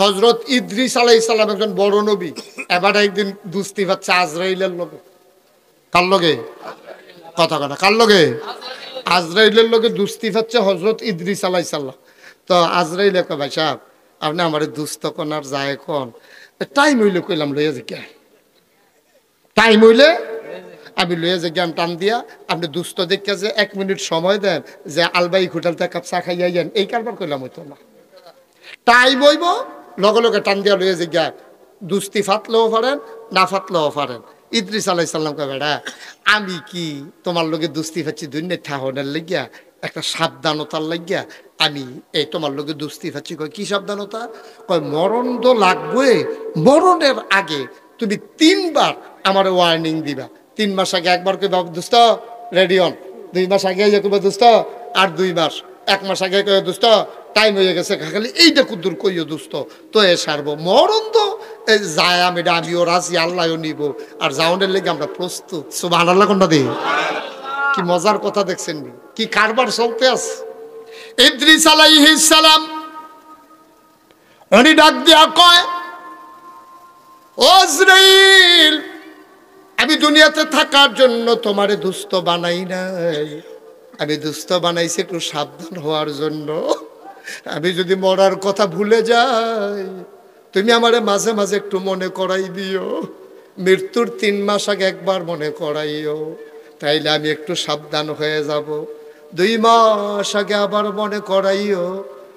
হযরত ইদ্রিস আলাইহিস সালাম একজন বড় নবী, এবার একদিন দুস্তি পাচ্ছে আজরাইলের লগে। কার লগে? কথা কথা, কার লগে? আজরাইলের লগে দুস্তি পাচ্ছে হযরত ইদ্রিস আলাইহিস সালাম। তো আজরাইল কয়, ভাই সাহেব আপনি আমারে দুস্ত কোন আর যায় কোন, টাইম হইলে কইলাম লইয়া যে কে, টাইম হইলে আমি লইয়া যে জ্ঞান টান দিয়া আপনি দুস্থ দেখে যে 1 মিনিট সময় দেন যে আলবাই হোটেল থেকে কাপ চা খাইয়া যান, এই কারবার কইলাম হইতো না। টাইম হইব লগে লগে টান দিয়া লইয়া যে জ্ঞান, দুস্তি ফাতলেও পারেন না ফাতলেও পারেন। ইদ্রিস আলাইহিস সালাম কয়, বেড়া আমি কি তোমার লগে দুস্তি ফাচ্ছি দুনিয়া ঠাহনের লাগিয়া, একটা সাবধানতার লাগিয়া আমি এই তোমার লগে দুস্তি ফাচ্ছি। কয় কি সাবধানতা? কয় মরণ তো লাগবে, মরণের আগে তুমি 3 বার আমার ওয়ার্নিং দিবা। 3 মাস আগে একবার কই বাবু দোস্ত রেডি অন, 2 মাস আগে কইবা দোস্ত আর 2 মাস, 1 মাস আগে কই দোস্ত টাইম হয়ে গেছে, খালি এইটা কুদ্দুর কইও দোস্ত তো এ সারবো। মরণ তো যায় আমি আমিও রাজি, আল্লাহও নিব, আর যাওনের লেগে আমরা প্রস্তুত। সুবহানাল্লাহ কোনটা দিই? কি মজার কথা দেখছেন, কি কারবার চলতে আছে। ইদ্রিস আলাইহিস সালাম উনি ডাক দিয়া কয়, ও আজরাইল আমি দুনিয়াতে থাকার জন্য তোমারে দুস্থ বানাই নাই, আমি দুস্থ বানাইছি একটু সাবধান হওয়ার জন্য। আমি যদি মরার কথা ভুলে যাই তুমি আমারে মাঝে মাঝে একটু মনে করাই দিও, মৃত্যুর 3 মাস আগে একবার মনে করাইও, তাইলে আমি একটু সাবধান হয়ে যাব। 2 মাস আগে আবার মনে করাইও,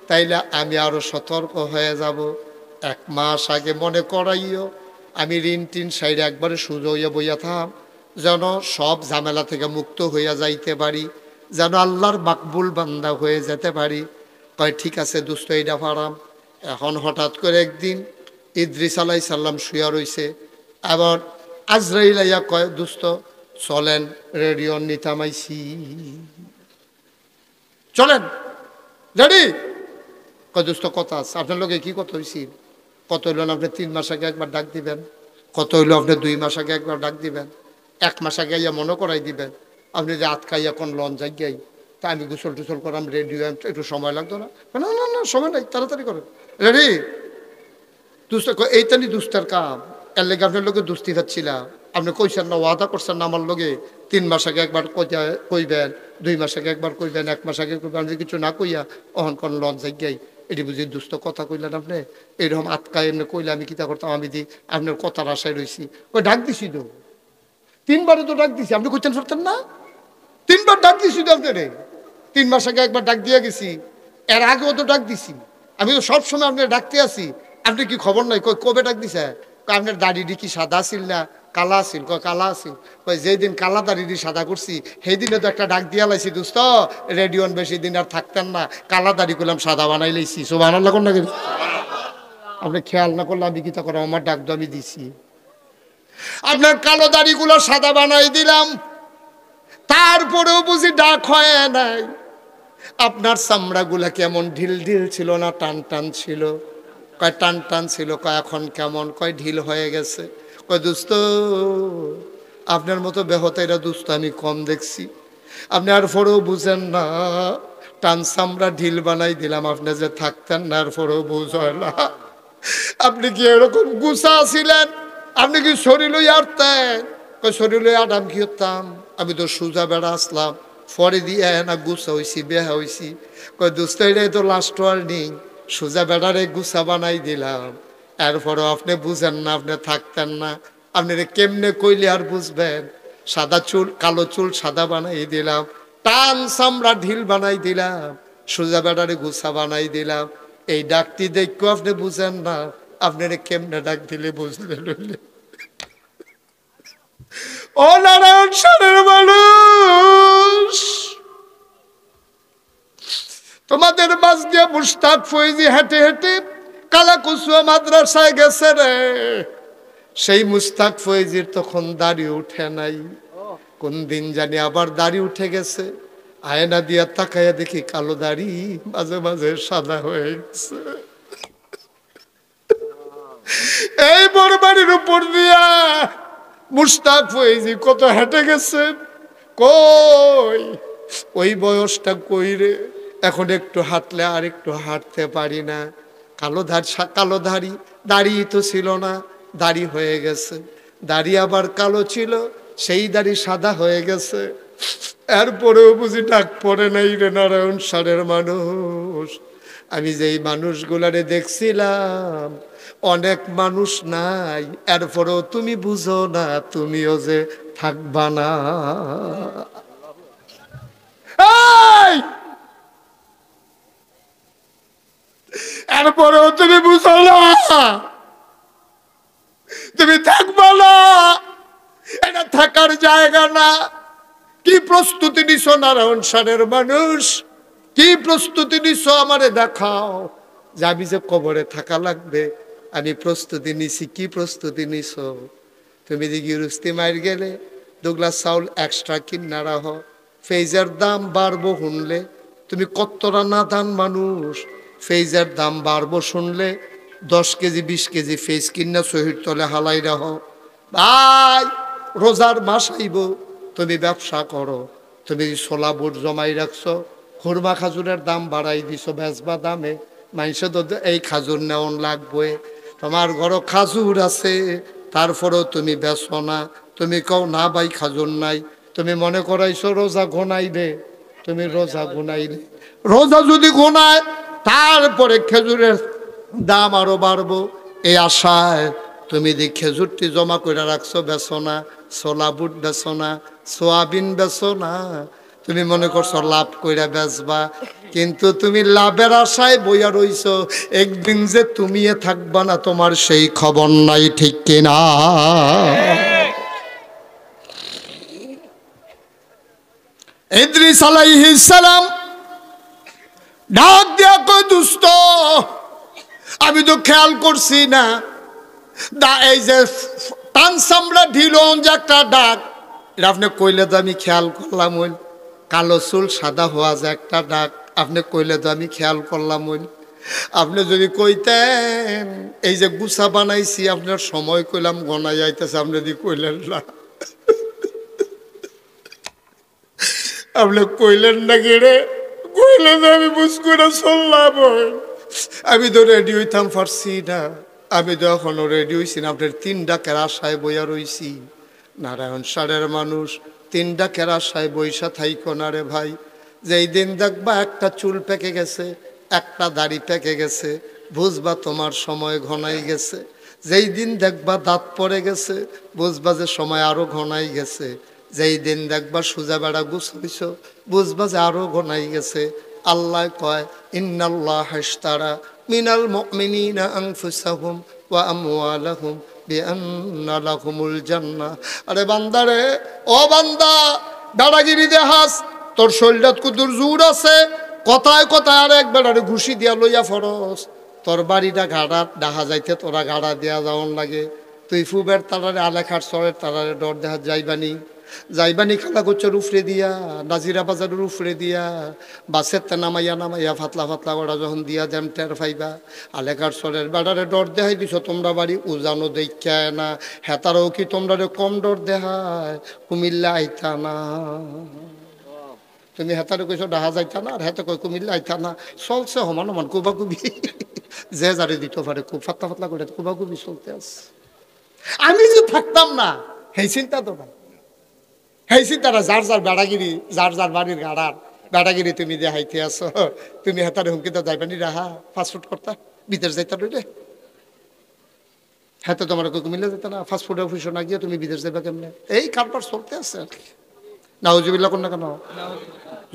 তাইলে আমি আরো সতর্ক হয়ে যাব। 1 মাস আগে মনে করাইও, আমি ঋণ টিন সাইডে একবারে সুজো হইয়া বইয়া থাম, যেন সব ঝামেলা থেকে মুক্ত হইয়া যাইতে পারি, যেন আল্লাহর মাকবুল বান্দা হয়ে যেতে পারি। কয় ঠিক আছে দুস্থ এইটা পারাম। এখন হঠাৎ করে একদিন ইদ্রিস আলাইহিস সালাম শুয়া রইছে, আবার আজরাইল আইয়া কয় দুস্থ চলেন রেডিও নিতামাইছি, চলেন রেডি। কয় দুস্থ কথা আছে, আপনার লোকে কি কথা হয়েছি? কত হইল আপনি 3 মাস আগে একবার ডাক দিবেন, কত হইলো আপনি 2 মাস আগে একবার ডাক দিবেন, 1 মাস আগে ইয়া মনে করাই দিবেন। আপনি যে আটকাইয়া কোন লন যাই, তা আমি গোসল টুসল করাম রেডি, একটু সময় লাগতো না? না না না সময় নাই, তাড়াতাড়ি করেন রেডি। দুস্ত এইটানি দুস্তার কাম, এর লেগে আপনার লোকে দুস্তি খাচ্ছিলাম। আপনি কইছেন না, ওয়াদা করছেন না আমার লগে 3 মাস আগে একবার কইবেন, 2 মাস আগে একবার কইবেন, 1 মাস আগে কইবেন। আমি কিছু না কইয়া অহন কোন লন যাই, এটি বুঝি দুস্থ কথা কইলেন আপনি। এইরকম আটকায় এমনি কইলে আমি কিতা করতাম? আমি দি আপনার কথার আশায় রয়েছি। ওই ডাক দিছি তো 3 বারে তো ডাক দিছি, আপনি কইতেন ফেরতেন না? 3 বার ডাক দিছি তো আপনারে। 3 মাস আগে একবার ডাক দিয়ে গেছি, এর আগেও তো ডাক দিছি। আমি তো সবসময় আপনার ডাকতে আছি, আপনি কি খবর নাই? কবে ডাক দিছে? আপনার দাড়িটি কি সাদা ছিল না কালা আছিল? কালা আছিল। যেই দিন কালা দাড়িটি সাদা করছি সেই দিনে তো একটা ডাক দিয়া লাইছি দোস্ত রেডিওন, বেশি দিন আর থাকতেন না, কালা দাড়ি করলাম সাদা বানাই লাইছি। সুবহানাল্লাহ কোন না? আপনি খেয়াল না করলে আমি কিতা করাম? আমার ডাক তো আমি দিছি, আপনার কালো দাড়িগুলো সাদা বানাই দিলাম, তারপরেও বুঝি ডাক হয় নাই। আপনার চামড়াগুলা কেমন ঢিল ঢিল ছিল না টান টান ছিল? কয় টান টান ছিল। কয় এখন কেমন? কয় ঢিল হয়ে গেছে। কয় দোস্ত আপনার মতো বেহতাইরা দোস্ত আমি কম দেখছি, আপনি আর পরেও বুঝেন না, টান চামড়া ঢিল বানাই দিলাম, আপনি যে থাকতেন না আর পরেও বুঝ হয় না। আপনি কি এরকম গুছা ছিলেন? আপনি কি শরীর লই আটতেন? কয় শরীর লই আটাম কি হতাম? আমি তো সোজা বেড়া আসলাম, পরে দিয়ে না গুছা হইছি, বেহা হইছি। কয় দোস্ত এটাই তো লাস্ট ওয়ার্নিং, সোজা বেড়ারে গুছা বানাই দিলাম, এরপরও আপনি বুঝেন না, আপনি থাকতেন না। আপনি কেমনে কইলে আর বুঝবেন? সাদা চুল কালো চুল সাদা বানাই দিলাম, টান চামড়া ঢিল বানাই দিলাম, সোজা বেড়ারে গুছা বানাই দিলাম। এই ডাকটি দেখো আপনি বুঝেন না, আপনার কেমনে ডাক দিলে বুঝলেন? ও নারায়ণ সারের মানুষ, তোমাদের মাঝ দিয়ে মুস্তাক ফৈজি হেঁটে হেঁটে কালাকুচুয়া মাদ্রাসায় গেছে রে। সেই মুস্তাক ফৈজির তখন দাড়ি উঠে নাই, কোন দিন জানি আবার দাড়ি উঠে গেছে। আয়না দিয়া তাকাইয়া দেখি কালো দাড়ি মাঝে মাঝে সাদা হয়ে গেছে। এই বড় বাড়ির উপর দিয়া মুস্তাক ফৈজি কত হেঁটে গেছে, কই ওই বয়সটা কই রে? এখন একটু হাঁটলে আর একটু হাঁটতে পারি না। কালো দাড়ি তো ছিল না, দাড়ি হয়ে গেছে। দাড়ি আবার কালো ছিল, সেই দাড়ি সাদা হয়ে গেছে। এরপরেও বুঝি ডাক পড়ে নাই রে নারায়ণ সারের মানুষ। আমি যেই মানুষগুলারে দেখছিলাম অনেক মানুষ নাই, এরপরেও তুমি বুঝো না তুমিও যে থাকবা না। এরপরেও তুমি বুঝো না তুমি থাকবা না। এটা থাকার জায়গা না। কি প্রস্তুতি নিছো নারায়ণ সারের মানুষ? কি প্রস্তুতি নিছো আমারে দেখাও। যে আমি যে কবরে থাকা লাগবে, আমি প্রস্তুতি নিছি। কি প্রস্তুতি নিছো? তুমি যে গিরস্তি মার গেলে 2 গ্লাস চাউল এক্সট্রা কিনা রাহ, ফেজের দাম বাড়বো শুনলে তুমি কতটা নাদান মানুষ। ফেজের দাম বাড়বো শুনলে 10 কেজি 20 কেজি ফেজ কিনা শহীদ তলে হালাই রাহ। ভাই রোজার মাস আইব, তুমি ব্যবসা করো, তুমি ছোলা বুট জমাই রাখছো, খুরমা খাজুরের দাম বাড়াই দিছো বেচবা দামে, মানুষে তো এই খাজুর নেওয়ান লাগবে। তোমার ঘরও খাজুর আছে, তারপরেও তুমি বেচো না। তুমি কও না ভাই খাজুর নাই। তুমি মনে করাইছো রোজা ঘনাইলে, তুমি রোজা ঘনাইলে, রোজা যদি ঘনায় তারপরে খেজুরের দাম আরো বাড়বো, এই আশায় তুমি যে খেজুরটি জমা করে রাখছো বেচো না, ছোলা বুট বেচো না, সোয়াবিন বেচো না। তুমি মনে করছো লাভ কইরা বেচবা, কিন্তু তুমি লাভের আশায় বইয়া রইছো। একদিন যে তুমি থাকবা না তোমার সেই খবর নাই, ঠিক কিনা? ইদ্রিস আলাইহিস সালাম ডাক দিয়া কই দুস্ত আমি তো খেয়াল করছি না, এই যে টান চামড়া ঢিলন যে একটা ডাক, এটা আপনি কইলে তো আমি খেয়াল করলাম। ওই কালো চুল সাদা হওয়া যে একটা ডাক, আপনি কইলে তো আমি খেয়াল করলাম। ওই আপনি যদি কইতেন এই যে গুছা বানাইছি আপনার সময় কইলাম গনা যাইতেছে, আপনি যদি কইলেন না, আপনি কইলেন না গেড়ে, কইলে তো আমি বুঝ করে চললাম। আমি তো রেডি হইতাম পারছি না, আমি তো এখনো রেডি হইছি না। আপনার 3 ডাকের আশায় বইয়া রইছি। নারায়ণ সারের মানুষ 3 ডাকের আশায় বইসা থাইকো না রে ভাই। যেই দিন দেখবা একটা চুল পেকে গেছে, একটা দাড়ি পেকে গেছে, বুঝবা তোমার সময় ঘনাই গেছে। যেই দিন দেখবা দাঁত পড়ে গেছে, বুঝবা যে সময় আরো ঘনাই গেছে। যেই দিন দেখবা সোজা বেড়া গুছাইছ, বুঝবা যে আরো ঘনাই গেছে। আল্লাহ কয় ইন্নাল্লাহ ইশতারা মিনাল মুমিনিনা আনফুসাহুম ওয়া আমওয়ালাহুম বিআন্না লাহুমুল জান্নাহ। আরে বান্দারে, ও বান্দা, দাঁড়াগিরি দেহাস, তোর শরীরত কুদুর জোর আছে, কথায় কথায় আর এক বেড়ারে ঘুষি দিয়া লইয়া ফরস। তোর বাড়িটা ঘাড়া ডাহা যাইতে তোরা ঘাড়া দিয়া যাওয়ার লাগে। তুই ফুবের তারারে আলেখার সরের তারারে ডর দেখা যাইবানি খালা গোচ্ছর উফরে দিয়া, নাজিরা বাজারের উফরে দিয়া, বাসের তে নামাইয়া নামাইয়া ফাতলা ফাতলা ওরা যখন দিয়া দেন টের ফাইবা। আলেকার সরের বেড়ারে ডর দেখাই দিছ তোমরা বাড়ি উজানো দেখায় না, হেতারও কি তোমরা কম ডর দেখায়? কুমিল্লা আইতা না, তুমি হেতারে কইছো ডাহা যাইতা না, আর হেতে কই কুমিল্লা আইতা না। চলছে সমান সমান কুবাকুবি, যে যারে দিত পারে খুব ফাতলা ফাতলা করে কুবাকুবি চলতে আছে। আমি যে থাকতাম না সেই চিন্তা তো না, সেই চিন্তাটা যার যার বেড়াগিরি, যার যার বাড়ির গাড়ার বেড়াগিরি তুমি দেখাইতে আছো। তুমি হেতারে হুমকিতে যাইবানি রাহা ফাস্টফুড করতা, বিদেশ যাইতা রে। হ্যাঁ তো তোমার কুমিল্লা যেত না, ফাস্টফুড অফিসে না গিয়ে তুমি বিদেশ যাবে কেমনে? এই কারবার চলতে আছে আর কি। নাউজুবিল্লাহ কর না কেন,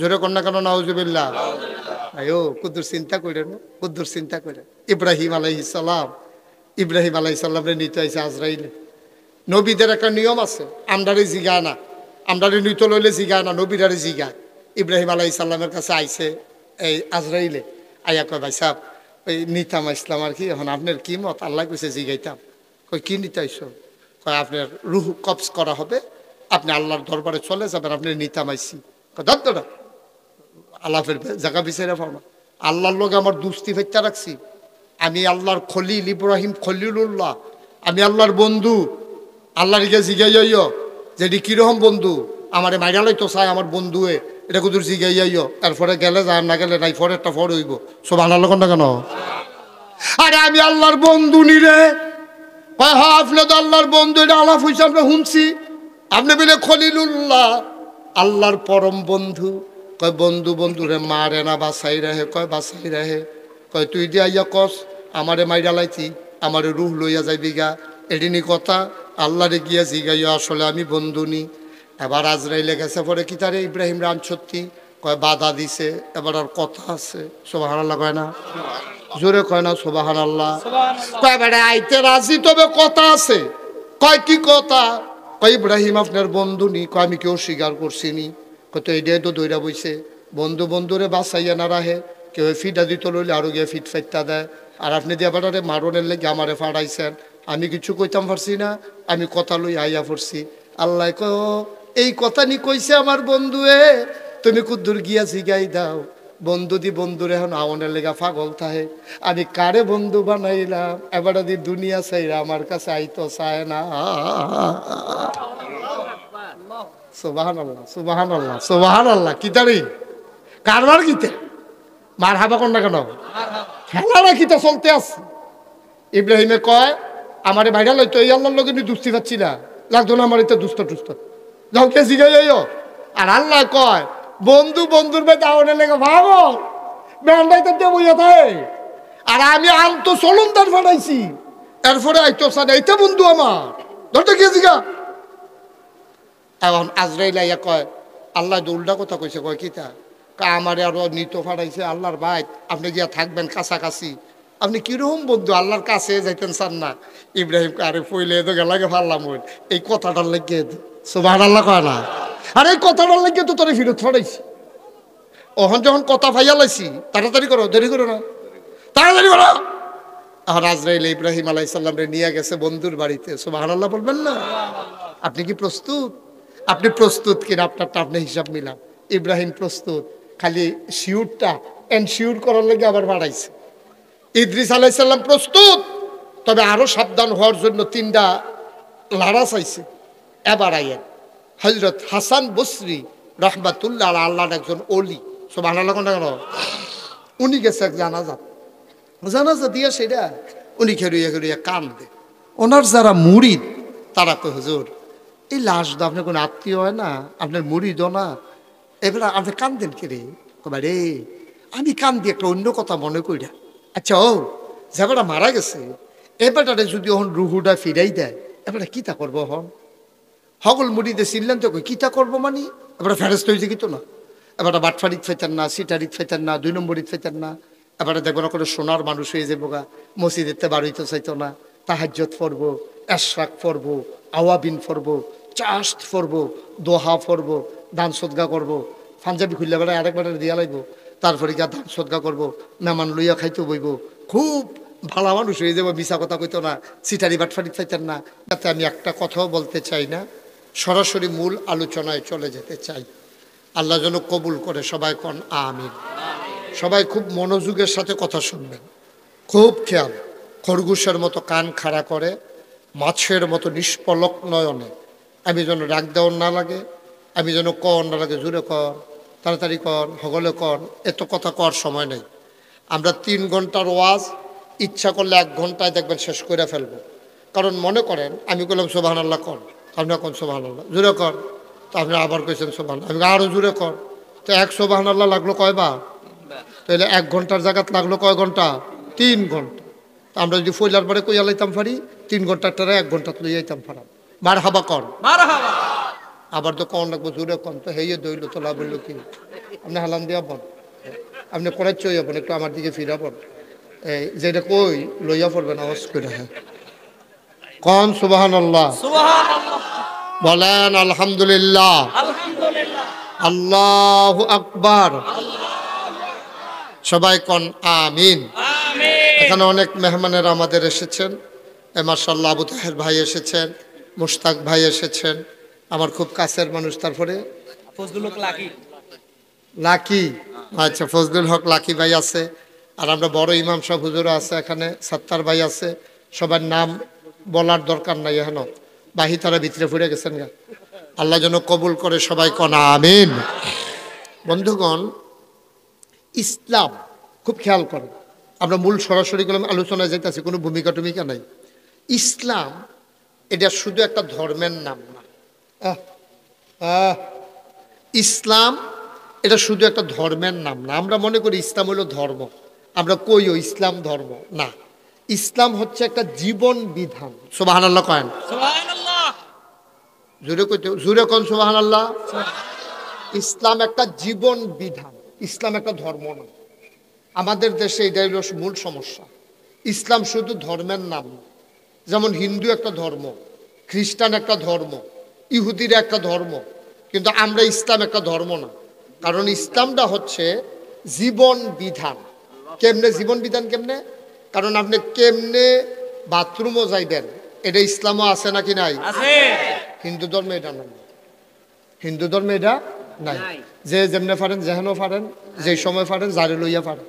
জোরে কর না কেন নাউজুবিল্লাহ। আয়ো কুদ্দুর চিন্তা করেন, কুদ্দুর চিন্তা করেন। ইব্রাহিম আলাইহিস সালাম নিতে আইসে আজরাইলে। নবীদের একটা নিয়ম আছে, আমরারে জিগায় না, আমরারে নিতে লইলে জিগায় না, নবীরারে জিগায়। ইব্রাহিম আলাইহিস সালামের কাছে আইসে এই আজরাইলে, আইয়া কয় ভাই সাহেব ওই নিতাম ইসলাম আর কি, এখন আপনার কি মত? আল্লাহ কইছে জিগাইতাম। কই কি নিতে আইসো? কয় আপনার রুহ কবজ করা হবে, আপনি আল্লাহর দরবারে চলে যাবেন, আপনি নিতাম আইসি। দরদরা আল্লাহের জায়গা বিচারে পাও না। আল্লাহর লোক আমার দুস্তি ফেরতা রাখছি, আমি আল্লাহর খলিল ইব্রাহিম খলিলুল্লাহ, আমি আল্লাহর বন্ধু। আল্লাহর গিয়ে জিগাইয়াইও যে এটি কিরকম বন্ধু, আমারে মাইরালাই তো চাই আমার বন্ধুয়ে, এটা কুদুর জিগাইয়াইও। এরপরে গেলে যায়, না গেলে নাই, পরে একটা পরে হইব। সব আল্লাহ না কেন? আরে আমি আল্লাহর বন্ধু নি রে। কয় হ্যাঁ আপনি তো আল্লাহর বন্ধু, এটা আলাপ হয়েছে আমরা শুনছি। আপনি বলে খলিলুল্লাহ, আল্লাহর পরম বন্ধু। কয় বন্ধু বন্ধু রে মারে না বাসাই রাহে? কয় বাসাই রাহে। কয় তুই দিয়ে আইয়া কস আমারে মাইরা লাইতি, আমারে রুহ লইয়া যাইবি গা, এডিনি কথা। আল্লাহরে গিয়া জিগাইয়া আসলে আমি বন্ধু নি। এবার আজরাইলে গেছে পরে কি তারে ইব্রাহিম রাম সত্যি কয় বাধা দিছে, এবার আর কথা আছে। সুবহানাল্লাহ কয় না? জোরে কয় না সুবহানাল্লাহ? কয় বেড়া আইতে রাজি, তবে কথা আছে। কয় কি কথা? কয় ইব্রাহিম আপনার বন্ধু নি। কয় আমি কেউ স্বীকার করছি নি। কত এটাই তো দৈরা বইছে, বন্ধু বন্ধুরে বাঁচাইয়া না রাহে, কেউ ফিটা দিত লইলে আরো গিয়ে ফিট ফাইটটা দেয়। আর আপনি দিয়ে বেড়ারে মারণের লেগে আমারে ফাড়াইছেন, আমি কিছু কইতাম পারছি না, আমি কথা লই আইয়া পড়ছি। আল্লাহ কয় এই কথা নি কইছে আমার বন্ধুয়ে, তুমি কুদ্দুর গিয়া জিগাই দাও। বন্ধু দি বন্ধুর এখন আওনের লেগা পাগল থাহে, আমি কারে বন্ধু বানাইলাম, এবার দি দুনিয়া চাইরা আমার কাছে আইতো চায় না। সুবহানাল্লাহ সুবহানাল্লাহ সুবহানাল্লাহ। কিতারি কারবার কিতে মার হাবা কর না কেন, খেলাটা কিতা চলতে আছে। ইব্রাহিমে কয় আমারে বাইরে লইতো, এই আল্লাহর লোক দুস্তি পাচ্ছি না, লাগতো না আমার এটা দুষ্ট টুস্ত, যাও কে জিগাই যাইও। আর আল্লাহ কয় বন্ধু বন্ধুর বেটা আওনের লেগে ভাবো বেড়াইতে বইয়া থাকে। আর আমি আনতো চলুন তার ফাটাইছি, এরপরে আইতো সান এইটা বন্ধু আমার ধরতে কে জিগা। এখন আজরাইল আইয়া কয় আল্লাহ উল্টা কথা কইছে। কয় কিতা? আমারে আরো নিত ফাটাইছে আল্লাহর ভাই, আপনি গিয়া থাকবেন কাছাকাছি। আপনি কিরকম বন্ধু, আল্লাহর কাছে যাইতেন চান না? ইব্রাহিম আরে পইলে তো গেলাগে ফারলাম এই কথাটার লেগে। সুবহানাল্লাহ কয় না? আর এই কথাটার লেগে তো তোরে ফিরত ফাটাইছি। ওহন যখন কথা ফাইয়া লাইছি, তাড়াতাড়ি করো, দেরি করো না, তাড়াতাড়ি করো। আর আজরাইল ইব্রাহিম আলাইহিস সালামরে নিয়ে গেছে বন্ধুর বাড়িতে। সুবহানাল্লাহ বলবেন না? আপনি কি প্রস্তুত? আপনি প্রস্তুত কিনা আপনারটা আপনি হিসাব মিলাম। ইব্রাহিম প্রস্তুত, খালি শিউরটা এনশিওর করার লেগে আবার বাড়াইছে। ইদ্রিস আলাইহিস সালাম প্রস্তুত, তবে আরো সাবধান হওয়ার জন্য 3টা লাড়া চাইছে। এবার আইয়েন হযরত হাসান বসরি রহমাতুল্লাহ আলাইহি, আল্লাহর একজন ওলি। সুবহানাল্লাহ কোন কেন? উনি গেছে এক জানাজা দিয়া, সেটা উনি খেরুইয়া খেরুইয়া কান্দে। ওনার যারা মুরিদ তারা কয় হুজুর এই লাশ তো আপনার কোনো আত্মীয় হয় না, আপনার মুরিদও না, এবার আপনি কান্দেন কে রে? রে আমি কান্দি একটা অন্য কথা মনে করি। আচ্ছা ও যেবারটা মারা গেছে, এবারটারে যদি হন রুহুটা ফিরাই দেয়, এবারটা কিতা করবো হন? সকল মুড়িতে ছিলেন তো কিতা করবো মানে এবার ফেরস্ত হয়েছে কিন্তু না। এবার বাটফারিক ফেতেন না, সিটারিক ফেতেন না, 2 নম্বরিত ফেতেন না। এবারে দেখবো না করে সোনার মানুষ হয়ে যাবো গা, মসজিদেতে বার হইতে চাইতো না, তাহাজ্জুদ পড়বো, এশরাক পড়বো, আওয়াবিন পড়বো, চাস্ত পড়বো, দোহা পড়বো, দান সদগা করবো, পাঞ্জাবি খুললে বেড়ায় আরেকবার দিয়া লাগবো, তারপরে গিয়া দান সদগা করবো, মেহমান লইয়া খাইতে বইব, খুব ভালো মানুষ হয়ে যাবো, মিশা কথা কইতো না, সিটারি বাটফারিক ফেতেন না। তাতে আমি একটা কথাও বলতে চাই না, সরাসরি মূল আলোচনায় চলে যেতে চাই। আল্লাহ যেন কবুল করে, সবাই কোন আমিন। সবাই খুব মনোযোগের সাথে কথা শুনবেন, খুব খেয়াল। খরগোশের মতো কান খাড়া করে, মাছের মতো নিষ্পলক নয়নে। আমি যেন ডাক দেওয়ার না লাগে, আমি যেন কর না লাগে, জোরে কর, তাড়াতাড়ি কর, হগলে কর, এত কথা কর সময় নেই। আমরা 3 ঘন্টার ওয়াজ ইচ্ছা করলে 1 ঘন্টায় দেখবেন শেষ করে ফেলবো। কারণ মনে করেন আমি বললাম সুবহানাল্লাহ কর, আপনি কোন সুবহানাল্লাহ জোরে কর, তো আপনি আবার কইছেন সুবহানাল্লাহ, আমি আরও জোরে কর, তো 1 সুবহানাল্লাহ লাগলো কয়বার? তাহলে 1 ঘন্টার জায়গাত লাগলো কয় ঘন্টা? 3 ঘন্টা। তো আমরা যদি ফইলার পরে কইয়া লাইতাম পারি, 3 ঘন্টাটারে 1 ঘন্টা লই যাইতাম পারাম। মার হাবা কর, আবার তো কন লাগবো জোরে কন, তো হেয়ে দইল তো লাভ হইল কি? আপনি হালান দিয়া বল, আপনি করাই চইয়া বল, একটু আমার দিকে ফিরা বল, এই যেটা কই লইয়া পড়বেন আওয়াজ করে। হ্যাঁ কন সুবহানাল্লাহ, বলেন আলহামদুলিল্লাহ, আল্লাহু আকবার, সবাই কন আমিন। এখানে অনেক মেহমানেরা আমাদের এসেছেন, মাশাআল্লাহ আবু তাহের ভাই এসেছেন, মুশতাক ভাই এসেছেন, আমার খুব কাছের মানুষ। তারপরে ফজলুল হক লাকি, আচ্ছা ফজলুল হক লাকি ভাই আছে, আর আমরা বড় ইমাম সাহেব হুজুর আছে এখানে, সাত্তার ভাই আছে। সবার নাম বলার দরকার নাই, এখন বাহি তারা ভিতরে ফুরে গেছেন গা। আল্লাহ যেন কবুল করে, সবাই কন আমিন। বন্ধুগণ, ইসলাম খুব খেয়াল করেন, আমরা মূল সরাসরি করলাম আলোচনায় যাইতেছি, কোনো ভূমিকা টুমিকা নাই। ইসলাম এটা শুধু একটা ধর্মের নাম না। আহ, আহ, ইসলাম এটা শুধু একটা ধর্মের নাম না। আমরা মনে করি ইসলাম হলো ধর্ম, আমরা কইও ইসলাম ধর্ম না। ইসলাম হচ্ছে একটা জীবন বিধান। সুবহানাল্লাহ কয়েন, জোরে কইতে, জোরে কোন সুবহানাল্লাহ। ইসলাম একটা জীবন বিধান, ইসলাম একটা ধর্ম না। আমাদের দেশে এটাই হলো মূল সমস্যা। ইসলাম শুধু ধর্মের নাম। যেমন হিন্দু একটা ধর্ম, খ্রিস্টান একটা ধর্ম, ইহুদিরা একটা ধর্ম, কিন্তু আমরা ইসলাম একটা ধর্ম না। কারণ ইসলামটা হচ্ছে জীবন বিধান। কেমনে জীবন বিধান কেমনে? কারণ আপনি কেমনে বাথরুমও যাইবেন এটা ইসলামও আছে নাকি নাই? হিন্দু ধর্মে এটা নাই, হিন্দু ধর্মে এটা নাই। যে যেমনে পারেন যেহেন পারেন, যে সময় পারেন জারে লইয়া পারেন,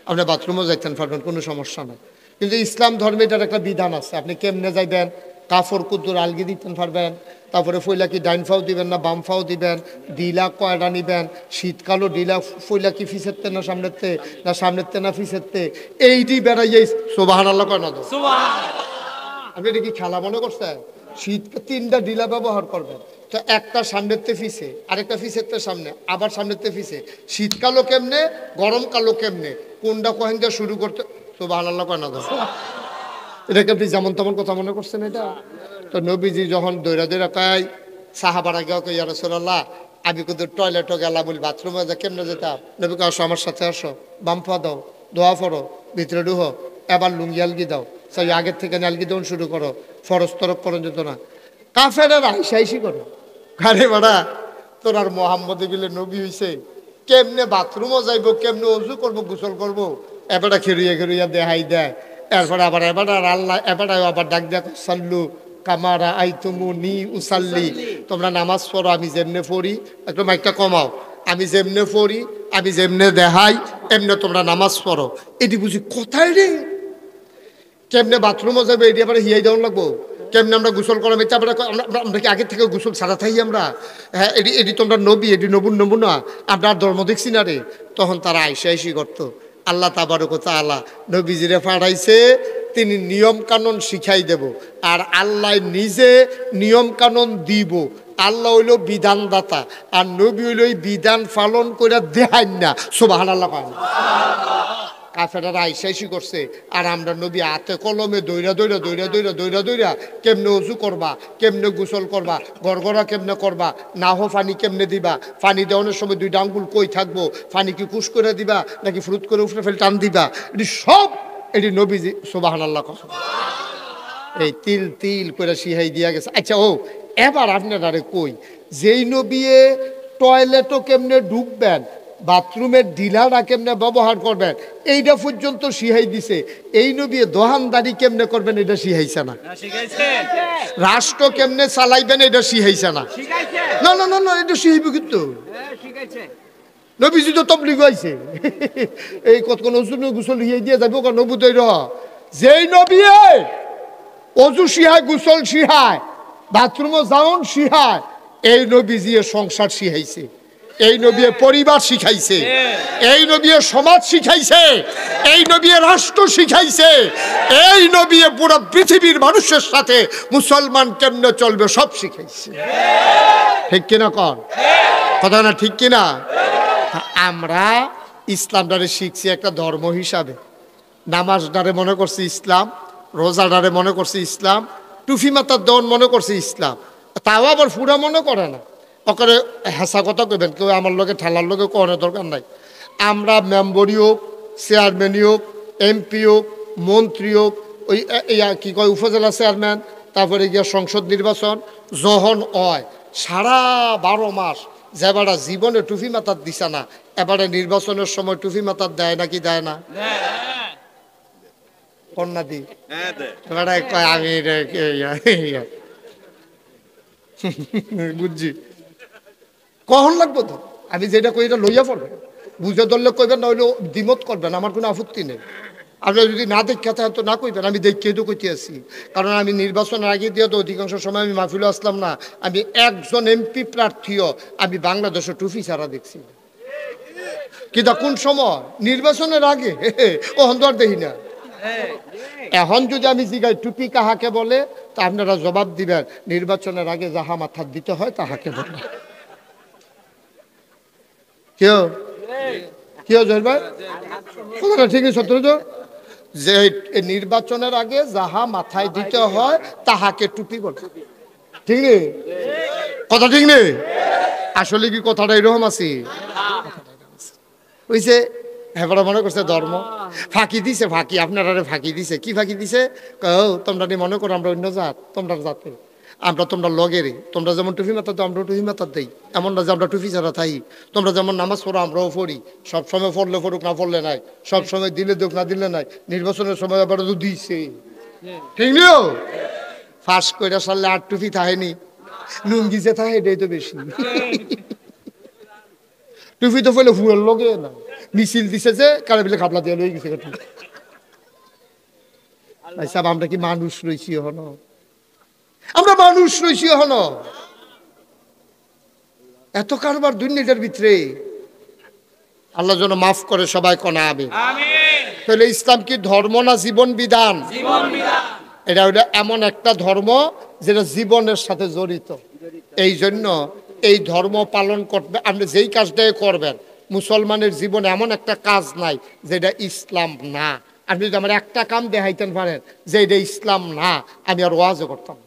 আপনি বাথরুমও যাইতেন পারবেন, কোনো সমস্যা নাই। কিন্তু ইসলাম ধর্মে এটার একটা বিধান আছে, আপনি কেমনে যাইবেন, কাফর কুতুর আলগি দিতেন পারবেন, তারপরে ফইলা কি ডাইন ফাও দিবেন না বাম ফাও দিবেন, ডিলা কয়টা নিবেন, শীতকালও ডিলা ফইলা কি ফিসেরতে না সামনেতে, না সামনেতে না ফিসেরতে, এইটি বেড়াইয়ে সুবহানাল্লাহ কয় না তো? আপনি এটা কি খেলা মনে করছেন? শীত 3টা ডিলা ব্যবহার করবেন, তো একটা সামনেতে ফিসে, আরেকটা ফিসেরতে সামনে, আবার সামনেতে ফিসে। শীতকালও কেমনে, গরমকালও কেমনে, কোনটা কহেন দিয়ে শুরু করতে? সুবহানাল্লাহ কয় না তো? এটাকে আপনি যেমন তেমন কথা মনে করছেন এটা? তো নবীজি যখন দৈরা দৈরা কায় সাহাবারা গিয়ে কই, ইয়া রাসূলুল্লাহ আমি কিন্তু টয়লেটও গেলাম, বলি বাথরুমে যা কেমনে যেতাম? নবীকে আসো আমার সাথে আসো, বাম পা দাও, দোয়া পড়ো, ভিতরে ঢুকো, এবার লুঙ্গি আলগি দাও, সেই আগের থেকে আলগি দেওয়া শুরু করো, ফরজ তরক করো যেত না। কাফেরা আইসি করো, গাড়ি ভাড়া তোর আর মোহাম্মদ বিলে নবী হইছে, কেমনে বাথরুমও যাইব, কেমনে অজু করবো, গোসল করবো, এবারটা খেরুইয়া খেরুইয়া দেখাই দেয়। এরপরে আবার এবার আর আল্লাহ এবারটা আবার ডাক দেখ, সাল্লু কামারা আই তুমু নি উসাল্লি, তোমরা নামাজ পড়ো আমি যেমনে পড়ি, একটু মাইকটা কমাও, আমি যেমনে পড়ি আমি যেমনে দেখাই এমনে তোমরা নামাজ পড়ো। এটি বুঝি কোথায় রে? কেমনে বাথরুমও যাবে এটি আবার হিয়াই দেওয়ান লাগবো, কেমনে আমরা গোসল করাম এটা আমরা কি আগের থেকে গোসল ছাড়া থাকি আমরা? হ্যাঁ, এটি তোমরা নবী, এটি নবুন নমুনা, আমরা ধর্ম দেখছি না রে। তখন তারা আইসি করতো। আল্লাহ তাবারক ওয়া তাআলা নবীজিরে পাঠাইছে, তিনি নিয়ম কানুন শিখাই দেব, আর আল্লাহ নিজে নিয়ম কানুন দিব। আল্লাহ হইল বিধানদাতা, আর নবী হইল ওই বিধান পালন করে দেখাই না। সুবহানাল্লাহ কয় না? কাফেরারা আইসাইসি করছে, আর আমরা নবী হাতে কলমে দৈরা দৈরা দৈরা দৈরা দৈরা দৈরা কেমনে উজু করবা, কেমনে গোসল করবা, গড়গড়া কেমনে করবা, নাহ পানি কেমনে দিবা, পানি দেওয়ানোর সময় 2টা আঙ্গুল কই থাকবো, পানি কি কুশ করে দিবা নাকি ফ্রুত করে উফরে ফেলে টান দিবা, এটি সব এটি নবীজি সুবহানাল্লাহ কথা এই তিল তিল করে শিহাই দিয়া গেছে। আচ্ছা, ও এবার আপনারা কই, যেই নবিয়ে টয়লেটও কেমনে ঢুকবেন, বাথরুমের ঢিলাটা কেমনে ব্যবহার করবেন, এইটা পর্যন্ত শিহাই দিছে, এই নবী দোহানদারি কেমনে করবেন এটা শিহাইছে না? রাষ্ট্র কেমনে চালাইবেন এটা শিহাইছে না? না না না না, এটা শিহাইব কিন্তু নবীজি তো তবলিগ হইছে। এই কতক্ষণ ওজুন গোসল হিয়াই দিয়ে যাবো নবুদয় র, যেই নবী অজু শিহায়, গোসল শিহায়, বাথরুমও যাওন শিহায়, এই নবীজি সংসার শিখাইছে, এই নবী পরিবার শিখাইছে, এই নবী সমাজ শিখাইছে, এই নবী রাষ্ট্র শিখাইছে, এই নবী পুরো পৃথিবীর মানুষের সাথে মুসলমান কেমনে চলবে সব শিখাইছে। ঠিক কিনা কন? কথা না ঠিক কিনা? আমরা ইসলামটারে শিখছি একটা ধর্ম হিসাবে, নামাজটারে মনে করছি ইসলাম, রোজাটারে মনে করছি ইসলাম, টুফি মাতার দন মনে করছি ইসলাম, তাও আবার পুরা মনে করে না। ওখানে হেসা কথা কইবেন, কেউ আমার লোকে ঠেলার লোকে কোনো দরকার নাই। আমরা মেম্বরি হোক, চেয়ারম্যানই হোক, এমপি হোক, মন্ত্রী হোক, ওই কি কয় উপজেলা চেয়ারম্যান, তারপরে গিয়া সংসদ নির্বাচন যখন হয়, সারা 12 মাস যেবারা জীবনে টুফি মাতার দিছে না, এবারে নির্বাচনের সময় টুফি মাতার দেয় নাকি দেয় না? কন্যা দি এবারে কয় আমি বুঝছি, কখন লাগবো তো, আমি যেটা কই এটা লইয়া পড়বে, বুঝে ধরলে কইবেন, না হইলেও দ্বিমত করবেন, আমার কোনো আপত্তি নেই। আপনারা যদি না দেখা থাকে তো না কইবেন, আমি দেখিয়ে তো কইতে আসি। কারণ আমি নির্বাচনের আগে দিয়ে তো অধিকাংশ সময় আমি মাহফিলে আসলাম না, আমি একজন এমপি প্রার্থীও আমি বাংলাদেশের টুফি ছাড়া দেখছি। কিন্তু কোন সময়? নির্বাচনের আগে। ও হন্দর দেখি না। এখন যদি আমি জিগাই টুপি কাহাকে বলে, তা আপনারা জবাব দিবেন নির্বাচনের আগে যাহা মাথা দিতে হয় তাহাকে বলে। কেউ কেউ জয় ভাই কথাটা ঠিকই সত্য তো, যে নির্বাচনের আগে যাহা মাথায় দিতে হয় তাহাকে টুপি বলে। ঠিক নেই কথা? ঠিক নেই? আসলে কি কথাটা এরকম আছে? ওইছে হেবড়া মনে করছে ধর্ম ফাঁকি দিছে, ফাঁকি আপনারা ফাঁকি দিছে। কি ফাঁকি দিছে? তোমরা মনে করো আমরা অন্য জাত, তোমরা জাতে আমরা, তোমরা লগেরে, তোমরা যেমন টুপি মাথা তো আমরা টুপি মাথার দেই, এমন না যে আমরা টুপি ছাড়া থাই। তোমরা যেমন নামাজ পড়ো আমরাও পড়ি, সবসময় পড়লে পড়ুক না পড়লে নাই, সবসময় দিলে দুঃখ না দিলে নাই, নির্বাচনের সময় আবার তো দিছে। ঠিক নিও ফাঁস কইরা সারলে আর টুপি থাহেনি, লুঙ্গি যে থাকে এটাই তো বেশি। টুপি তো ফেলে ফুয়ের লগে না, মিছিল দিছে যে কারে বিলে খাপলা দিয়ে লই গেছে। সাহেব আমরা কি মানুষ রয়েছি হন? আমরা মানুষ রয়েছি হন? এত কারবার দুর্নীতির ভিতরে আল্লাহ যেন মাফ করে সবাই কনা আমিন। তাহলে ইসলাম কি ধর্ম না জীবন বিধান? এটা হলো এমন একটা ধর্ম যেটা জীবনের সাথে জড়িত। এই জন্য এই ধর্ম পালন করবে, আপনি যেই কাজটাই করবেন, মুসলমানের জীবনে এমন একটা কাজ নাই যেটা ইসলাম না। আপনি যদি আমার একটা কাম দেখাইতেন পারেন যে এটা ইসলাম না, আমি আর ওয়াজও করতাম।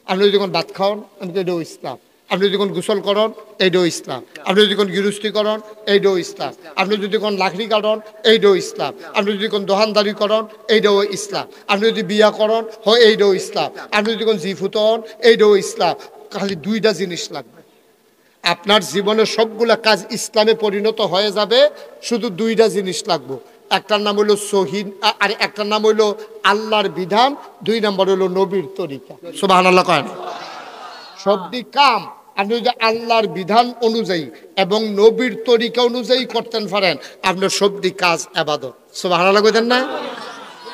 আপনি যদি যখন ভাত খাওয়ান, আমি তো এটাও ইসলাম। আপনি যদি কোন গোসল করন, এইটাও ইসলাম। আপনি যদি কোন গৃহস্থী করন, এইটাও ইসলাম। আপনি যদি কোন লাকড়ি কাটন, এইটাও ইসলাম। আপনি যদি কোন দোকানদারি করন, এইটাও ইসলাম। আপনি যদি বিয়া করন, হয় এইটাও ইসলাম। আপনি যদি কোন জিফুত হন, এইটাও ইসলাম। খালি দুইটা জিনিস লাগবে, আপনার জীবনের সবগুলা কাজ ইসলামে পরিণত হয়ে যাবে। শুধু দুইটা জিনিস লাগবে, একটার নাম হইল সহিহ, আর একটার নাম হইল আল্লাহর বিধান, দুই নম্বর হইল নবীর তরিকা। সুবহানাল্লাহ কয়। সবদি কাম আপনি যদি আল্লাহর বিধান অনুযায়ী এবং নবীর তরিকা অনুযায়ী করতেন পারেন, আপনার সবদি কাজ ইবাদত। সুবহানাল্লাহ কইতেন না?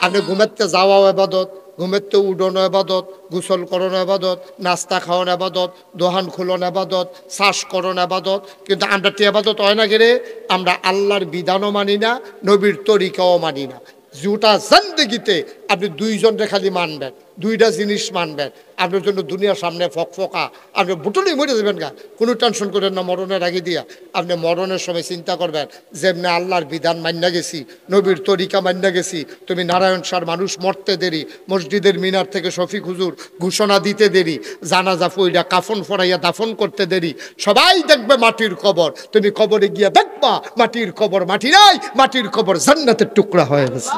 আপনি ঘুমাতে যাওয়াও ইবাদত, ঘুমেতে উডানো ইবাদত, গোসল করানো ইবাদত, নাস্তা খাওয়ানো ইবাদত, দোহান খুলন ইবাদত, শ্বাস করণ ইবাদত। কিন্তু আমরা টি ইবাদত হয় না গেলে আমরা আল্লাহর বিধানও মানি না, নবীর তরিকাও মানি না। যেটা জিন্দেগিতে আপনি দুইজনকে খালি মানবেন, দুইটা জিনিস মানবেন, আপনার জন্য দুনিয়ার সামনে ফকফকা, আপনি বুটলি মরে যাবেন গা, কোনো টেনশন করেন না। মরণের আগে দিয়া আপনি মরণের সময় চিন্তা করবেন, যেমনি আল্লাহর বিধান মান্যা গেছি, নবীর তরিকা মান্যা গেছি। তুমি নারায়ণ সার মানুষ মরতে দেরি, মসজিদের মিনার থেকে শফিক হুজুর ঘোষণা দিতে দেরি, জানাজা পইরা কাফন ফরাইয়া দাফন করতে দেরি, সবাই দেখবে মাটির কবর। তুমি কবরে গিয়া দেখবা মাটির কবর মাটি নাই, মাটির কবর জান্নাতের টুকরা হয়ে গেছে।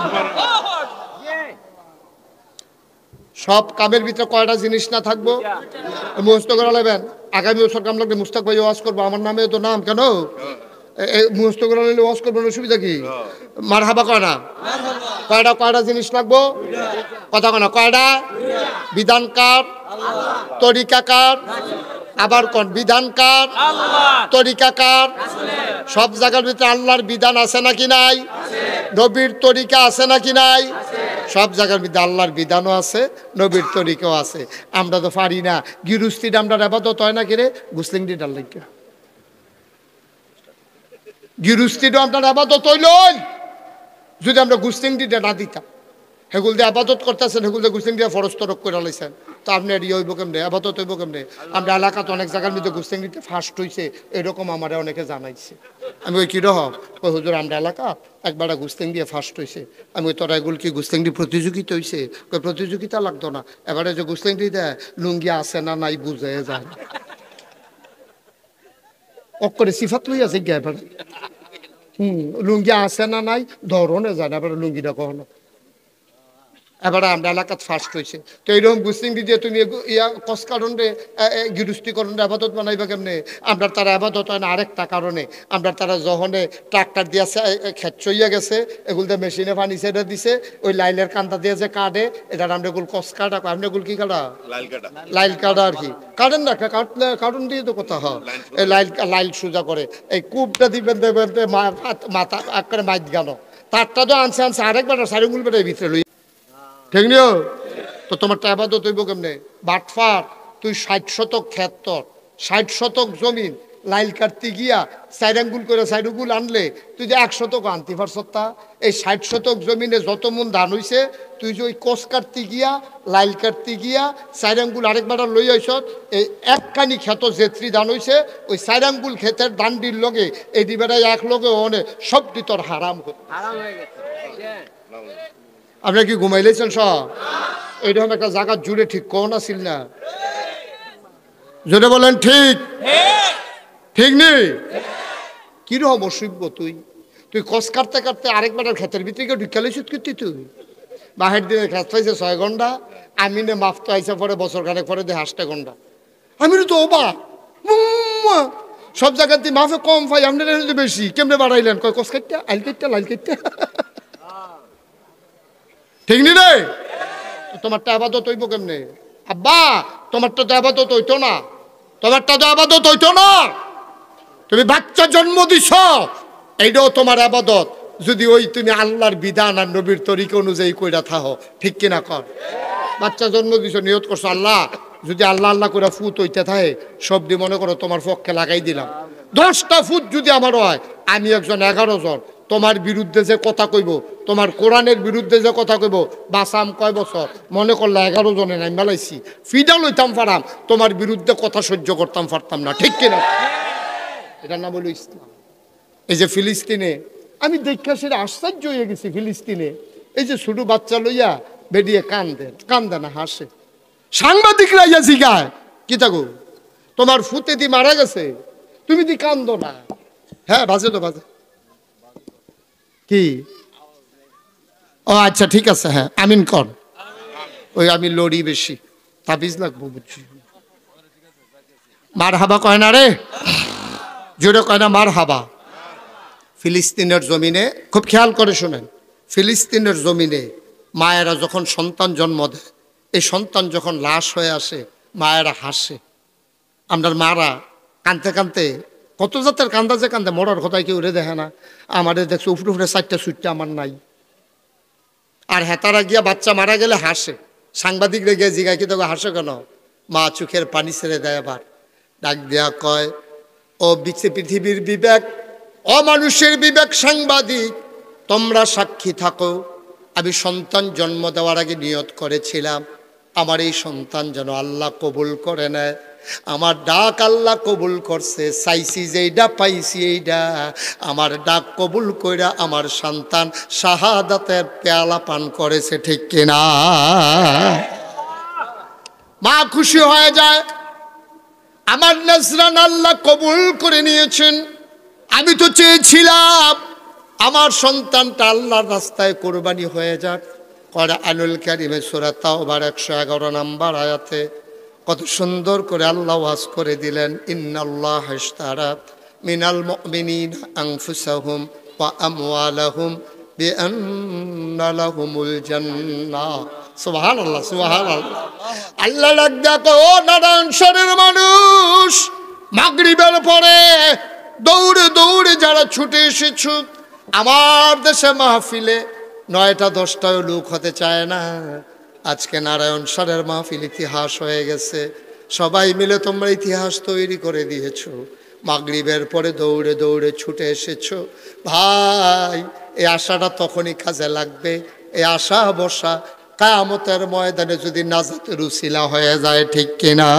সব কামের ভিতরে কয়টা জিনিস না থাকবো? মুখস্থ করে নেবেন। আগামী বছর কাম লাগবে মুস্তাক ভাই ওয়াজ করবো, আমার নামে তো নাম কেন মুখস্থ করে নিলে ওয়াজ করবেন, অসুবিধা কি? মারহাবা কয় না? কয়টা কয়টা জিনিস লাগবো? কথা কয় না? কয়টা? বিধানকার, তরিকাকার, আবার কোন বিধানকার, তরিকাকার। সব জায়গার ভিতরে আল্লাহর বিধান আছে নাকি নাই? নবীর তরিকা আছে নাকি নাই? সব জায়গার মধ্যে আল্লাহর বিধানও আছে, নবীর তরিকাও আছে। আমরা তো পারি না। গৃহস্থিটা আমরা আবাদত হয় না কিরে? গুসলিংটি ডাল লাগে গৃহস্থিটা আপনার আবাদত হইল যদি আমরা গুসলিংটিটা না দিতাম। হেগুল দিয়ে আবাদত করতেছেন, হেগুল দিয়ে গুসলিং দিয়ে ফরজ তরক করে লাইছেন, তো আপনি ইয়ে হইব কেমনে? আবাদত হইব কেমনে? আমরা এলাকাতে অনেক জায়গার মধ্যে গুসলিংটিতে ফার্স্ট হয়েছে, এরকম আমার অনেকে জানাইছে। আমি ওই কীরকম ওই হুজুর আমরা এলাকা একবার গুস্তিং দিয়ে ফার্স্ট হয়েছে। আমি ওই তোরা এগুলো কি গুস্তিংটি প্রতিযোগিতা হয়েছে? ওই প্রতিযোগিতা লাগতো না, এবারে যে গুস্তিংটি দেয় লুঙ্গি আছে না নাই বুঝে যায়, অক্ষরে সিফাত লই আছে গিয়া এবার লুঙ্গি আছে না নাই ধরনে যায় না, এবার লুঙ্গিটা কখনো। এবারে আমরা এলাকাত ফার্স্ট হয়েছে। তো এইরকম গুস্তিং দিয়ে তুমি ইয়া কসকারণ রে গৃহস্থীকরণ আবাদত বানাইবা কেমনে? আমরা তারা আবাদত হয় না আরেকটা কারণে। আমরা তারা যখনে ট্রাক্টর দিয়ে খেত চইয়া গেছে, এগুলো দিয়ে মেশিনে পানি ছেড়ে দিছে, ওই লাইলের কান্দা দিয়ে যে কাটে, এটা আমরা এগুলো কস কাটা, আমরা এগুলো কি কাটা? লাইল কাটা আর কি। কাটেন না, কাটলে কারণ দিয়ে তো কথা হয়। এই লাইল সোজা করে এই কূপটা দিবেন দেবেন মাথা করে মাইত গানো, তারটা তো আনছে আরেকবার সারিগুল বেটার ভিতরে লই, ঠিক নিও। তো তোমার আবাদত হইব কেমনে? বাটফার তুই 60 শতক ক্ষেত, তোর 60 শতক জমিন, লাইল কাটতে গিয়া 4 আঙ্গুল করে 4 আঙ্গুল আনলে তুই যে 100 শতক আনতে পারছতা এই 60 শতক জমিনে যত মন ধান হইছে তুই যে ওই কোষ কাটতে গিয়া লাইল কাটতে গিয়া 4 আঙ্গুল আরেকবার লই আইছ এই একখানি ক্ষেত জেত্রি ধান হইছে ওই 4 আঙ্গুল ক্ষেতের দান্ডির লগে এই দিবেরাই এক লগে ওনে সবটি তোর হারাম হয়ে গেছে। আপনি কি ঘুমাইলেছেন সব? এইরকম একটা জায়গা জুড়ে ঠিক কোন আসিল না? জোরে বলেন ঠিক ঠিক নেই? কিরকম অসভ্য তুই! তুই কষ কাটতে কাটতে আরেকবার ক্ষেতের ভিতরে ঢুকালে সুদ করতি তুই। বাহের দিনে খেত পাইছে 6 ঘন্টা, আমিনে মাফ তো আইসা পরে বছর খানেক পরে দেয় 8 ঘন্টা। আমি তো ওবা সব জায়গাতে মাফে কম পাই, আপনারা বেশি কেমনে বাড়াইলেন? কয় কষ কাটতে আইল কাটতে লাইল কাটতে। ঠিক নি রে? তোমারটা আবাদত হইব কেমনে? আব্বা তোমারটা তো আবাদত হইতো না, তোমারটা তো আবাদত হইতো না। তুমি বাচ্চা জন্ম দিছ, এইটাও তোমার আবাদত, যদি ওই তুমি আল্লাহর বিধান আর নবীর তরিকা অনুযায়ী কইরা থাকো। ঠিক কিনা কর? বাচ্চা জন্ম দিছ, নিয়ত করছো আল্লাহ যদি আল্লাহ আল্লাহ করে ফুট হইতে থাকে সব দিয়ে মনে করো তোমার পক্ষে লাগাই দিলাম। 10টা ফুট যদি আমার হয়, আমি একজন 11 জন তোমার বিরুদ্ধে যে কথা কইব, তোমার কোরআনের বিরুদ্ধে যে কথা কইব, বাসাম কয় বছর মনে করলে 11 জনে নাই মেলাইছি ফিডা লইতাম পারাম, তোমার বিরুদ্ধে কথা সহ্য করতাম পারতাম না। ঠিক কিনা? এটা না বলো ইসলাম। এই যে ফিলিস্তিনে আমি দেখা সেটা আশ্চর্য হয়ে গেছি, ফিলিস্তিনে এই যে ছোট বাচ্চা লইয়া বেরিয়ে কান্দে না হাসে। সাংবাদিকরা ইয়া জিগায় কি থাকো তোমার ফুতে দি মারা গেছে, তুমি দি কান্দো না? হ্যাঁ বাজে তো বাজে কি? ও আচ্ছা ঠিক আছে, হ্যাঁ আমিন কর। ওই আমি লড়ি বেশি তাবিজ লাগবো বুঝছি। মার হাবা কয় না রে, জোরে কয় না মার হাবা। ফিলিস্তিনের জমিনে খুব খেয়াল করে শোনেন, ফিলিস্তিনের জমিনে মায়েরা যখন সন্তান জন্ম দেয়, এই সন্তান যখন লাশ হয়ে আসে মায়েরা হাসে। আপনার মারা কানতে কানতে কত জাতের কান্দা যে কান্দে, মরার কথায় কেউ উড়ে দেখে না। আমাদের দেখছো উপরে উপরে 4টা সুইটটা আমার নাই। আর হেতারা গিয়া বাচ্চা মারা গেলে হাসে। সাংবাদিকরা গিয়ে জিগায় কি তোকে হাসে কেন? মা চোখের পানি ছেড়ে দেয়, আবার ডাক দেয়া কয় ও পৃথিবীর বিবেক, অমানুষের বিবেক সাংবাদিক, তোমরা সাক্ষী থাকো। আমি সন্তান জন্ম দেওয়ার আগে নিয়ত করেছিলাম আমার এই সন্তান যেন আল্লাহ কবুল করে নেয়। আমার ডাক আল্লাহ কবুল করছে, চাইছি যে এইটা পাইছি, এইটা আমার ডাক কবুল কইরা আমার সন্তান শাহাদাতের পেয়ালা পান করেছে। ঠিক কিনা? মা খুশি হয়ে যায়, আমার নজরান আল্লাহ কবুল করে নিয়েছেন। আমি তো চেয়েছিলাম আমার সন্তানটা আল্লাহর রাস্তায় কোরবানি হয়ে যাক। কোরআনুল কারীমে সূরা তাওবার 111 নম্বর আয়াতে কত সুন্দর করে আল্লাহ ওয়াজ করে দিলেন, ইন্নাল্লাহা ইশতারা মিনাল মুমিনিনা আনফুসাহুম ওয়া আমওয়ালাহুম বিআন্না লাহুমুল জান্নাহ। সুবহানাল্লাহ সুবহানাল্লাহ। আল্লাহ ডাক দেখো নারায়ণগঞ্জের মানুষ, মাগরিবের পরে দৌড়ে দৌড়ে যারা ছুটে এসেছো আমার দেশে মাহফিলে, 9টা 10টাও লোক হতে চায় না। আজকে নারায়ণগঞ্জের মাহফিল ইতিহাস হয়ে গেছে। সবাই মিলে তোমরা ইতিহাস তৈরি করে দিয়েছো। মাগরিবের পরে দৌড়ে দৌড়ে ছুটে এসেছো। ভাই এই আশাটা তখনই কাজে লাগবে। এই আশা বসা কিয়ামতের ময়দানে যদি নাজাতের উসিলা হয়ে যায়। ঠিক কিনা?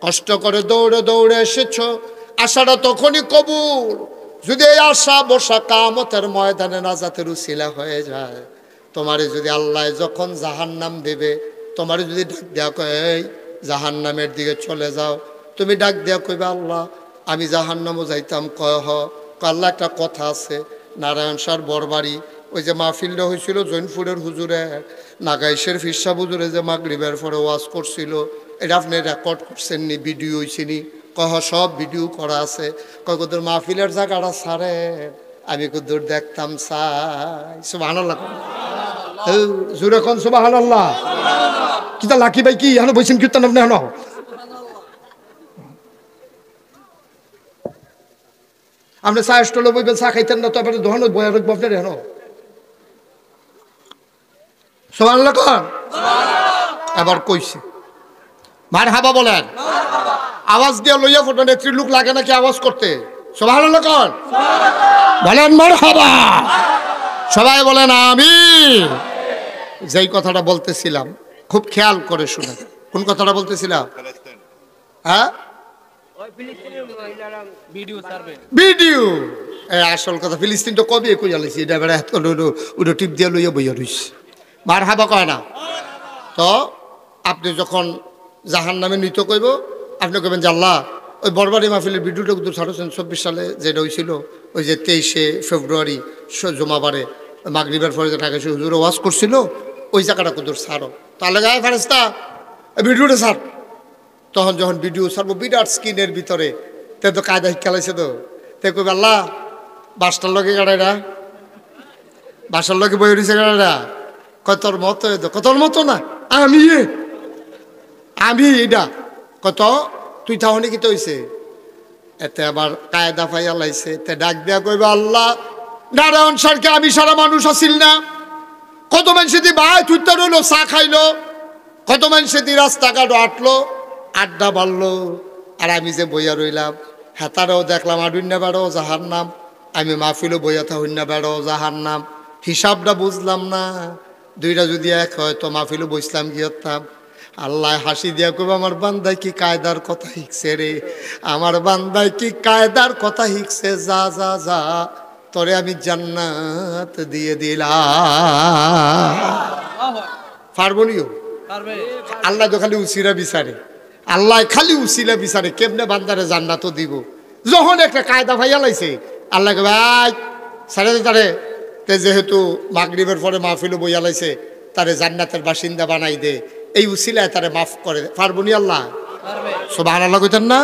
কষ্ট করে দৌড়ে দৌড়ে এসেছো, আশাটা তখনই কবুল যদি এই আশা বসা কিয়ামতের ময়দানে নাজাতের উসিলা হয়ে যায়। তোমারে যদি আল্লাহ যখন জাহান্নাম দেবে, তোমারে যদি ডাক দেয়া কয় এই জাহান্নামের দিকে চলে যাও, তুমি ডাক দেয়া কইবে আল্লাহ আমি জাহান্নামও যাইতাম। কয় হ আল্লাহ একটা কথা আছে। নারায়ণগঞ্জের বরবাড়ি ওই যে মাহফিলটা হয়েছিল জৈনপুরের হুজুরে নাগাইশের ফিরসা হুজুরে যে মাগরিবের পরে ওয়াজ করছিল, এটা আপনি রেকর্ড করছেন নি? ভিডিও হয়েছে নি? কহ সব ভিডিও করা আছে। কয় কদূর মাহফিলের জায়গাটা সারে আমি কদূর দেখতাম চাই। সুবহানাল্লাহ জোরে কোন সুবহানাল্লাহ। কিতা লাকি ভাই কি এখনো বইছেন কীর্তন আপনি এখনো? আপনি চা স্টলে বইবেন, চা খাইতেন না তো এবার দোকান বয়া রাখবো আপনার এখনো। সুবহানাল্লাহ কন। এবার কইছে মারহাবা বলেন। আওয়াজ দিয়ে লইয়া ফুটবে নেত্রী লোক লাগে নাকি আওয়াজ করতে? সুবহানাল্লাহ কোন বলেন মারহাবা, সবাই বলেন আমিন। যেই কথাটা বলতেছিলাম খুব খেয়াল করে শুনেন। কোন কথাটা বলতেছিলাম? হ্যাঁ, ভিডিও। আসল কথা ফিলিস্তিন তো কবে কইয়া লাইছি, এটা বেড়া এত উডো টিপ দিয়ে লইয়া বইয়া রইছে। মারহাবা কয় না তো? আপনি যখন জাহান্নামে নিতে কইব, আপনি কইবেন যে আল্লাহ ওই বরবারি মাহফিলের ভিডিওটা কিন্তু 2024 সালে যেটা হয়েছিল, ওই যে 23শে ফেব্রুয়ারি জুমাবারে মাগরিবের পরে যে ঢাকা হুজুর ওয়াজ করছিল, ওই জায়গাটা কুদুর ছাড়ো। তাহলে গায়ে ফেরেস্তা ভিডিওটা ছাড়। তখন যখন ভিডিও ছাড়বো বিরাট স্ক্রিনের ভিতরে, তে তো কায়দা খেলাইছে তো, তে কইবে আল্লাহ বাসটার লগে গাড়াইরা, বাসার লগে বই রয়েছে গাড়াইরা, কতর মতো কতর মতো না আমি এটা কত তুই তাহলে কি তো হইছে? এতে আবার কায়দা পাইয়া লাইছে, তে ডাক দিয়া কইবা আল্লাহ নারায়ণ স্যারকে আমি সারা মানুষ আসিল না, কত মানুষে দি ভাই তুই তো রইলো চা খাইলো, কত মানুষে দি রাস্তাঘাট আটলো, আড্ডা বাড়লো, আর আমি যে বইয়া রইলাম, হেতারেও দেখলাম আডুন্না বেড়ো জাহার নাম, আমি মাহফিলও বইয়া থাকুন্না বেড়ো জাহার নাম। হিসাবটা বুঝলাম না, দুইটা যদি এক হয় তো মাহফিলও বসলাম গিয়েতাম। আল্লাহ হাসি দিয়া কইব আমার বান্দায় কি কায়দার কথা শিখছে রে, আমার বান্দায় কি কায়দার কথা শিখছে, যা যা যা তোরে আমি জান্নাত দিয়ে দিলাম। পারবনিও আল্লাহ তো খালি উসিরা বিচারে, আল্লাহ খালি উসিলা বিচারে কেমনে বান্দারে জান্নাতও দিব। যখন একটা কায়দা ভাইয়া লাইছে আল্লাহ কে ভাই সাড়ে তারে, যেহেতু মাগরিবের পরে মাহফিলও বইয়া লাইছে, তারে জান্নাতের বাসিন্দা বানাই দে, এই উসিলায় তারে মাফ করে পারবনি আল্লাহ? সুবহানাল্লাহ কইতেন না?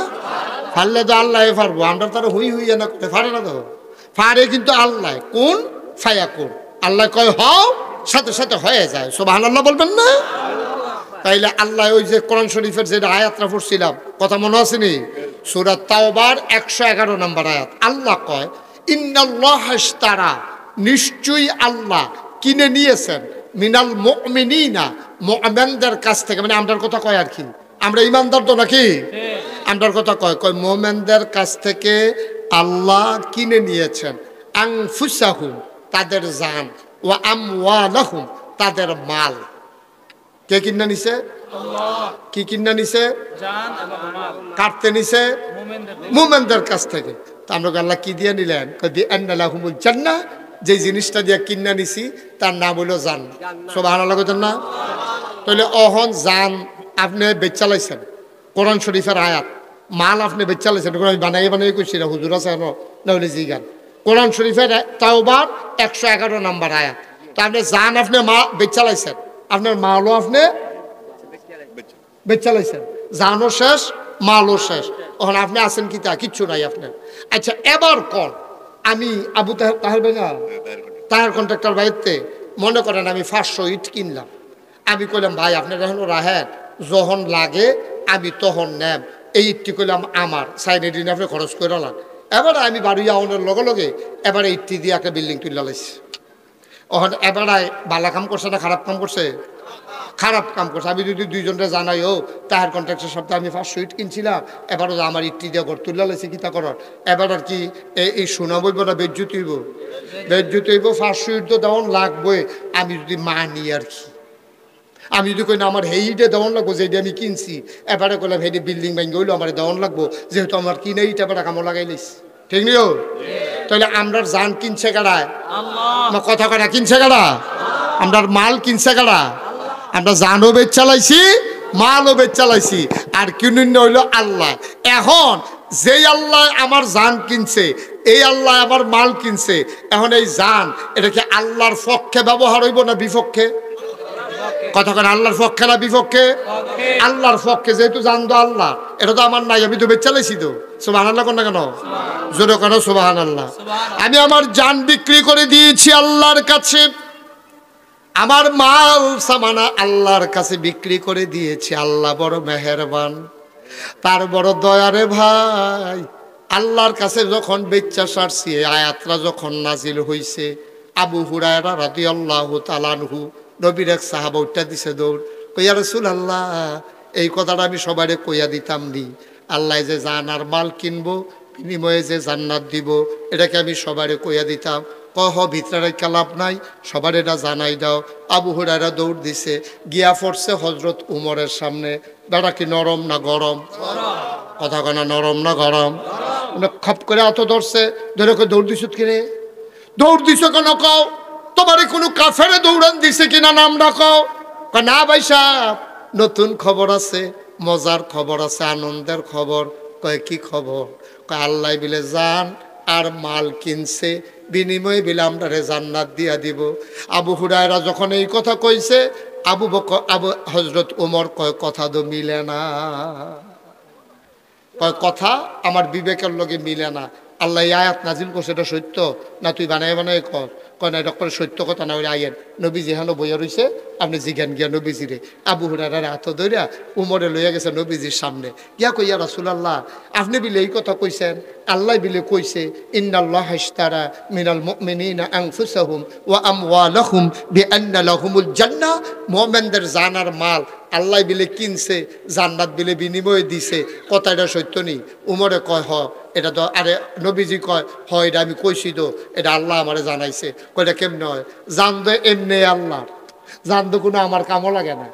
পারলে তো আল্লাহ পারবো, আমরা তারা হুই হুইয়া না করতে পারে না তো, পারে কিন্তু আল্লাহ কোন ফায়া কোন, আল্লাহ কয় হও সাথে সাথে হয়ে যায়। সুবহানাল্লাহ বলবেন না? তাইলে আল্লাহ ওই যে কোরআন শরীফের যে আয়াতটা পড়ছিলাম কথা মনে আসেনি? সূরা তাওবার 111 নম্বর আয়াত, আল্লাহ কয় ইন্নাল্লাহ ইশতারা, নিশ্চয়ই আল্লাহ কিনে নিয়েছেন, মিনাল মুমিনিনা, মুমিনদের কাছ থেকে, মানে আমরার কথা কয় আর কি, আমরা ইমানদার তো নাকি, আমরার কথা কয় কয় মুমিনদের কাছ থেকে আল্লাহ কিনে নিয়েছেন, আনফুসাহুম তাদের জান, ওয়া আমওয়ালাহুম তাদের মাল। কে কিনা নিছে? আল্লাহ। কি কিনা নিছে? জান এবং মাল। কাটতে নিছে মুমিনদের কাছ থেকে। তো আমরা আল্লাহ কি দিয়ে নিলেন? কদি আন্নালাহুমুল জান্নাহ, যে জিনিসটা দিয়ে কিনা নিছি তার নাম হলো জান। সুবহানাল্লাহ কইতেন না? তাহলে অহন জান আপনি বেচালাইছেন, কোরআন শরীফের আয়াত, মাল আপনি বেচালাইছেন, আমি বানাই কইছি না, হুজুর আছে না হলে জিগান, কোরআন শরীফের তাওবার 111 নম্বর আয়াত। তো আপনি জান আপনি মা বেচালাইছেন, আপনার মালও আপনি বেচালাইছেন, জানও শেষ মালও শেষ, ওখানে আপনি আছেন কি তা কিচ্ছু নাই আপনার। আচ্ছা এবার কর, আমি আবু তাহের ভাই না, তাহের কন্ট্রাক্টর ভাইতে মনে করেন আমি 500 ইট কিনলাম, আমি কইলাম ভাই আপনার এখন রাহেন, যখন লাগে আমি তখন নেম, এই ইটটি কইলাম আমার সাইডে আপনি খরচ করে লাগ। এবার আমি বাড়ি আউনের লগে লগে এবার ইটটি দিয়ে একটা বিল্ডিং তুলে লাইছি। ওখানে এবারায় বালা কাম করছে না খারাপ কাম করছে? খারাপ কাম করছে। আমি যদি দুইজনটা জানাই ও তাহার কন্ট্রাক্টের সপ্তাহে আমি 500 ইট কিনছিলাম, এবারও আমার ইটটি দিয়ে ঘর তুলে লাইছি কিতা করার, এবার আর কি এই শোনা বইব না বেজ্জুতি হইব? বেজ্জুতি হইব, 500 ইট তো দেওয়ান লাগবে আমি যদি মানি আর কি। আমি যদি কই না আমার হেইটা দেওয়ান লাগবো যেটা আমি কিনছি, এবারে করলাম হেঁটে বিল্ডিং ব্যাঙ্গে হইলো আমার দেওয়ান লাগবো, যেহেতু আমার কিনে ইটা এবার কামো লাগাই লাইছি, ঠিক নিও? তাহলে আমরা জান কিনছে কারা? কথা কারা কিনছে কারা? আমরা মাল কিনছে কারা? আমরা জানও বেচ চালাইছি, মালও বেচ চালাইছি, আর কিনুন হইলো আল্লাহ। এখন যেই আল্লাহ আমার জান কিনছে, এই আল্লাহ আমার মাল কিনছে, এখন এই জান এটা কি আল্লাহর পক্ষে ব্যবহার হইব না বিপক্ষে? কথা কেন আল্লাহর পক্ষে না বিপক্ষে? আল্লাহর পক্ষে, যেহেতু জানতো আল্লাহ, এটা তো আমার নাই, আমি তো বেচ চালাইছি তো। সুবহানাল্লাহ কোন না কেন? জোরে কেন সুবহানাল্লাহ। আমি আমার জান বিক্রি করে দিয়েছি আল্লাহর কাছে, আমার মাল সামানা আল্লাহর কাছে বিক্রি করে দিয়েছি। আল্লাহ বড় মেহেরবান, তার বড় দয়ারে ভাই। আল্লাহর কাছে যখন বেচ্চা সারছি, আয়াতরা যখন নাজিল হইছে, আবু হুরায়রা রাদিয়াল্লাহু তাআলা আনহু নবীর এক সাহাবা উঠা দিছে দৌড়, কইয়া রাসূলুল্লাহ এই কথাটা আমি সবাইরে কইয়া দিতাম নি, আল্লাহ যে জান আর মাল কিনবো, বিনিময়ে যে জান্নাত দিব, এটাকে আমি সবারে কইয়া দিতাম। কহ ভিতরে কালাপ নাই, সবার এটা জানাই দাও। আবু হুরায়রা দৌড় দিছে, গিয়া পড়ছে হজরত উমরের সামনে। বেড়া কি নরম না গরম? কথা কনা নরম না গরম? খপ করে এত ধরছে, ধরে দৌড় দিছ কিরে, দৌড় দিছ কেন কও? তোমারে কোনো কাফেরে দৌড়ান দিছে কিনা নাম ডাকো। না ভাই সাহেব, নতুন খবর আছে, মজার খবর আছে, আনন্দের খবর। কয় কি খবর? কয় আল্লাহ বিলে জান আর মাল কিনছে, বিনিময়ে বিলে আমরা জান্নাত দিয়া দিব। আবু হুরায়রা যখন এই কথা কইছে, আবু হজরত উমর কয় কথা তো মিলে না। কয় কথা আমার বিবেকের লগে মিলে না। আল্লাহ আয়াত নাজিল করছে, এটা সত্য না তুই বানায় বানায় কর? কয় না, এটা করে সত্য কথা না, ওই আয়ের নবীজি হেন বইয়া রয়েছে, আপনি জিজ্ঞান গিয়া নবীজিরে। আবু হুরায়রার হাত ধইরা উমরে লইয়া গেছে নবীজির সামনে, গিয়া কইয়া রাসূলুল্লাহ, আপনি বিলে এই কথা কইছেন, আল্লাহ বিলে কইছে ইন্নাল্লাহ ইশতারা মিনাল মুমিনিনা আনফুসাহুম ওয়া আমওয়ালাহুম বিআন্না লাহুমুল জান্নাহ। মুমিনদের জান আর মাল আল্লাহ বিলে কিনছে, জান্নাত বিলে বিনিময়ে দিছে। কথাটা সত্য নেই? উমরে কয় হ। এটা তো আরে নবীজি কয় হ, এটা আমি কইছি তো, এটা আল্লাহ আমারে জানাইছে। কয়টা কেমনে হয়? জান দে এমনি আল্লাহ, জান তো কোনো আমার কামও লাগে না।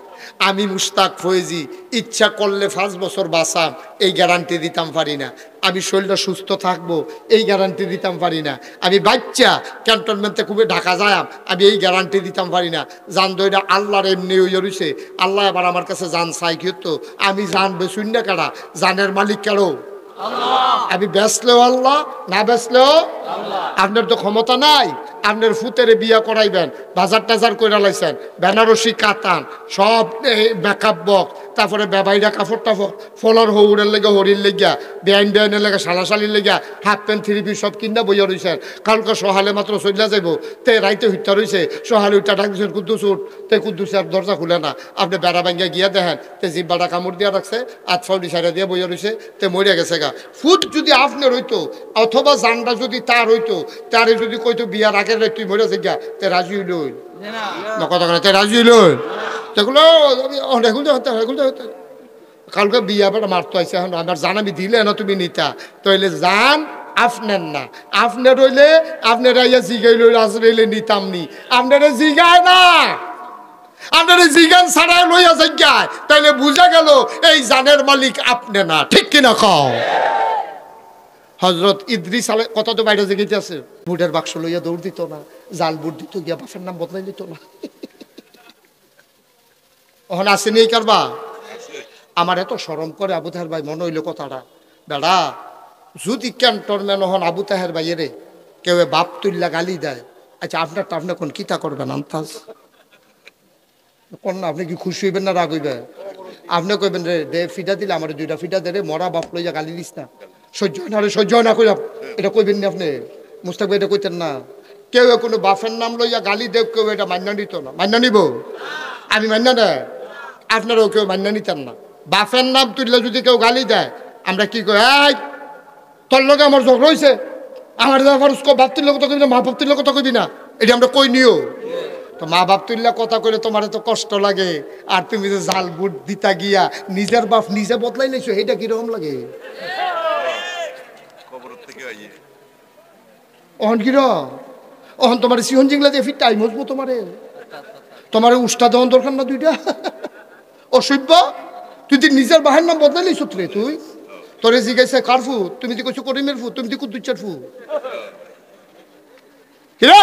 আমি মুশতাক ফয়েজি ইচ্ছা করলে 5 বছর বাঁচাম, এই গ্যারান্টি দিতাম পারি না। আমি শরীরটা সুস্থ থাকবো, এই গ্যারান্টি দিতাম পারি না। আমি বাচ্চা ক্যান্টনমেন্টে খুবই ঢাকা যায়, আমি এই গ্যারান্টি দিতাম পারি না। জান তো এটা আল্লাহর এমনি হইয়া রইছে। আল্লাহ আবার আমার কাছে জান চাই কি হতো? আমি জান বেচুন না কারা, জানের মালিক কারো আমি বেচলেও আল্লাহ, না বেচলেও আপনার তো ক্ষমতা নাই। আপনার ফুতেরে বিয়া করাইবেন, বাজার টাজার করে লাইছেন, বেনারসি কাতান সব মেকআপ বক্স, তারপরে বেবাইরা কাপড় টাপড়, ফলর হৌরের লেগে হরির লেগিয়া, বেআইন বেআইনের লেগে সালাশালির লেগিয়া, হাফ প্যান্ট থ্রি পিস সব কিনা বইয়া রয়েছেন। কালকে সহালে মাত্র চলিয়া যাইব, তে রাইতে হইতা রয়েছে, সহালে উঠা ডাক দিচ্ছেন কুদ্দুস উঠ, তে কুদ্দুস আর দরজা খুলে না। আপনি বেড়া ভাঙ্গিয়া গিয়া দেখেন, তে জিব্বাটা কামড় দিয়া রাখছে, আত ফাউডি সাইডে দিয়ে বইয়া রয়েছে, তে মরিয়া গেছে গা। ফুট যদি আপনার হইতো, অথবা জানটা যদি তার হইতো, তারে যদি কইতো বিয়ার আগের তুই মরে গা, তে রাজি হইল না? কথা তে রাজি হইল? সেগুলো কালকে বিয়া বেড়া মারতো আইসে, এখন আমার জান আমি দিলে না তুমি নিতা, তাইলে জান আপনার না, আপনার রইলে আপনারা ইয়া জিগাইল রাজলে নিতাম নি, আপনারা জিগায় না, আপনারা জিগান ছাড়াই লইয়া জিগায়, তাইলে বুঝা গেল এই জানের মালিক আপনি না। ঠিক কিনা কও? হজরত ইদ্রিস আলাইহিস কথা তো বাইরে জেগেতে আছে, বুটের বাক্স লইয়া দৌড় দিত না, জাল বুট দিত, গিয়া বাপের নাম বদলাই দিত না। ওখানে আসেনি এই কারবা? আমার এত শরম করে আবু তাহের ভাই, মনে হইল কথাটা, বেড়া যদি ক্যান্টনম্যান হন আবু তাহের ভাইয়েরে কেউ বাপ তুল্লা গালি দেয়, আচ্ছা আপনারটা আপনি কোন কিতা করবেন? আন্তাজ কোন না, আপনি কি খুশি হইবেন না রাগ হইবেন? আপনি কইবেন রে দে ফিটা দিলে আমার 2টা ফিটা দে রে, মরা বাপ লইয়া গালি দিস না, সহ্য হয় না রে, সহ্য হয় না কইরা, এটা কইবেন না আপনি? মুস্তাক ভাই এটা কইতেন না? কেউ কোনো বাপের নাম লইয়া গালি দেব, কেউ এটা মান্য নিত না। মান্য নিব? আমি মান্য না, আপনারাও কেউ মান্য নিতেন না। বাপের নাম তুললে যদি কেউ গালি দেয়, আমরা কি কই, এই তোর লগে আমার ঝগড়া হয়েছে, আমার বাপ তুললে কথা কবি না, মা বাপ তুললে কথা কবি না, এটা আমরা কই নিও। তো মা বাপ তুললে কথা কইলে তোমার তো কষ্ট লাগে, আর তুমি যে জাল বুট দিতা গিয়া নিজের বাপ নিজে বদলাই নিছো, এটা কিরকম লাগে? অহন কির অহন তোমার সিহন জিংলা দিয়ে ফির টাইম হসবো, তোমার উস্তাদ দেওয়ার দরকার না 2টা? অসভ্য, তুই নিজের বাহের নাম বদলাই নিছ রে, তুই তোরে জিজ্ঞাসা কার ফু, তুমি তো কইছো করিমের ফু, তুমি তো কুদ্দুচ্চার ফু। কিরে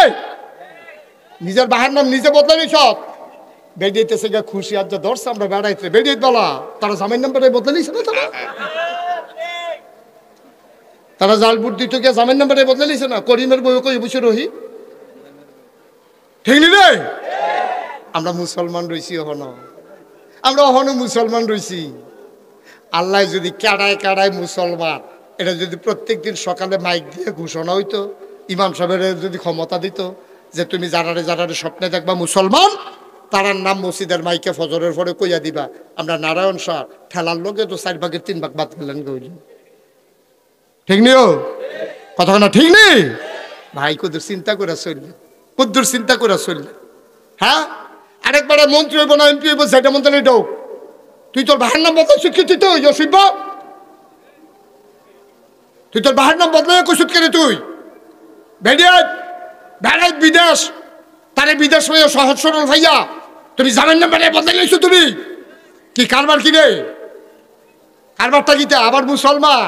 নিজের বাহের নাম নিজে বদলাই নিছ? বেড়িয়েতেছে গা খুশি, আজ যা ধরছে আমরা বেড়াইতে, বেড়িয়ে বলা তারা জামাইন নাম্বারে বদলাই নিছে না? তারা জাল বুট দিত গিয়া জামাইন নাম্বারে বদলাই নিছে না? করিমের বই কই বসে রহি, ঠিক নি রে? আমরা মুসলমান রইছি এখনো, আমরা এখনো মুসলমান রইছি। আল্লাহ যদি কাড়ায় কাড়ায় মুসলমান, এটা যদি প্রত্যেক দিন সকালে মাইক দিয়ে ঘোষণা হইতো, ইমাম সাহেবের যদি ক্ষমতা দিত যে তুমি যারারে যারারে স্বপ্নে দেখবা মুসলমান, তারার নাম মসজিদের মাইকে ফজরের পরে কইয়া দিবা, আমরা নারায়ণ শাহ ঠেলার লোকে তো 4 ভাগের 3 ভাগ বাদ দিলেন কইল, ঠিক নিও কথা না? ঠিক নেই ভাই? কুদ্দুর চিন্তা করে চললে, কুদ্দুর চিন্তা করে চললে। হ্যাঁ, আরেকবার মন্ত্রী হইব না এমপি হইব, সেটা মন্ত্রী এটাও তুই তোর ভাইয়ের নাম বলতে শিক্ষিত, তুই অসভ্য। তুই তোর বাহার নাম বদলাই কইছত কেন তুই? বেড়াইত বেড়াইত বিদেশ, তারে বিদেশ হয়ে সহজ সরল ভাইয়া তুমি জানেন না বেড়াই বদলাই লাইছো তুমি। কি কারবার কি রে? কারবারটা কিতে আবার মুসলমান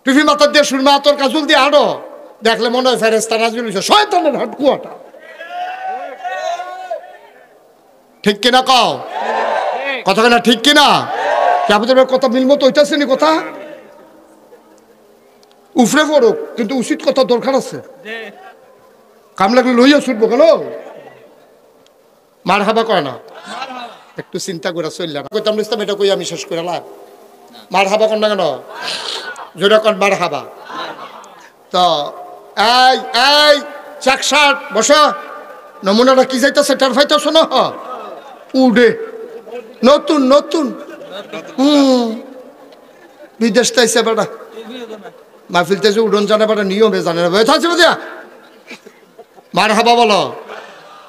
টুপি মাথার দিয়ে সুরমা তোর কাজুল দিয়ে আড়ো, দেখলে মনে হয় ফেরেস্তা নাজিল হইছে, শয়তানের হাট কুয়াটা। ঠিক কিনা কও? কথা কেনা ঠিক কিনা? আপনাদের কথা মিলমো তো ওইটা শ্রেণী কথা উফরে পড়ুক, কিন্তু উচিত কথা দরকার আছে। কাম লাগলে লইয়া ছুটবো কেন? মার হাবা কয় না, একটু চিন্তা করে চললাম কইতাম ইসলাম এটা কই আমি শেষ করে লাভ। মার হাবা কন না কেন? জোরে কন মার হাবা। তো এই এই চাকশাট বসা, নমুনাটা কি যাইতেছে টার ফাইতেছ না? উডে নতুন নতুন বিদেশ তাইছে বেটা, মাহফিলতে যে উড়ন জানে বেটা, নিয়মে জানে না। থাকছে বুঝিয়া মার হাবা বলো,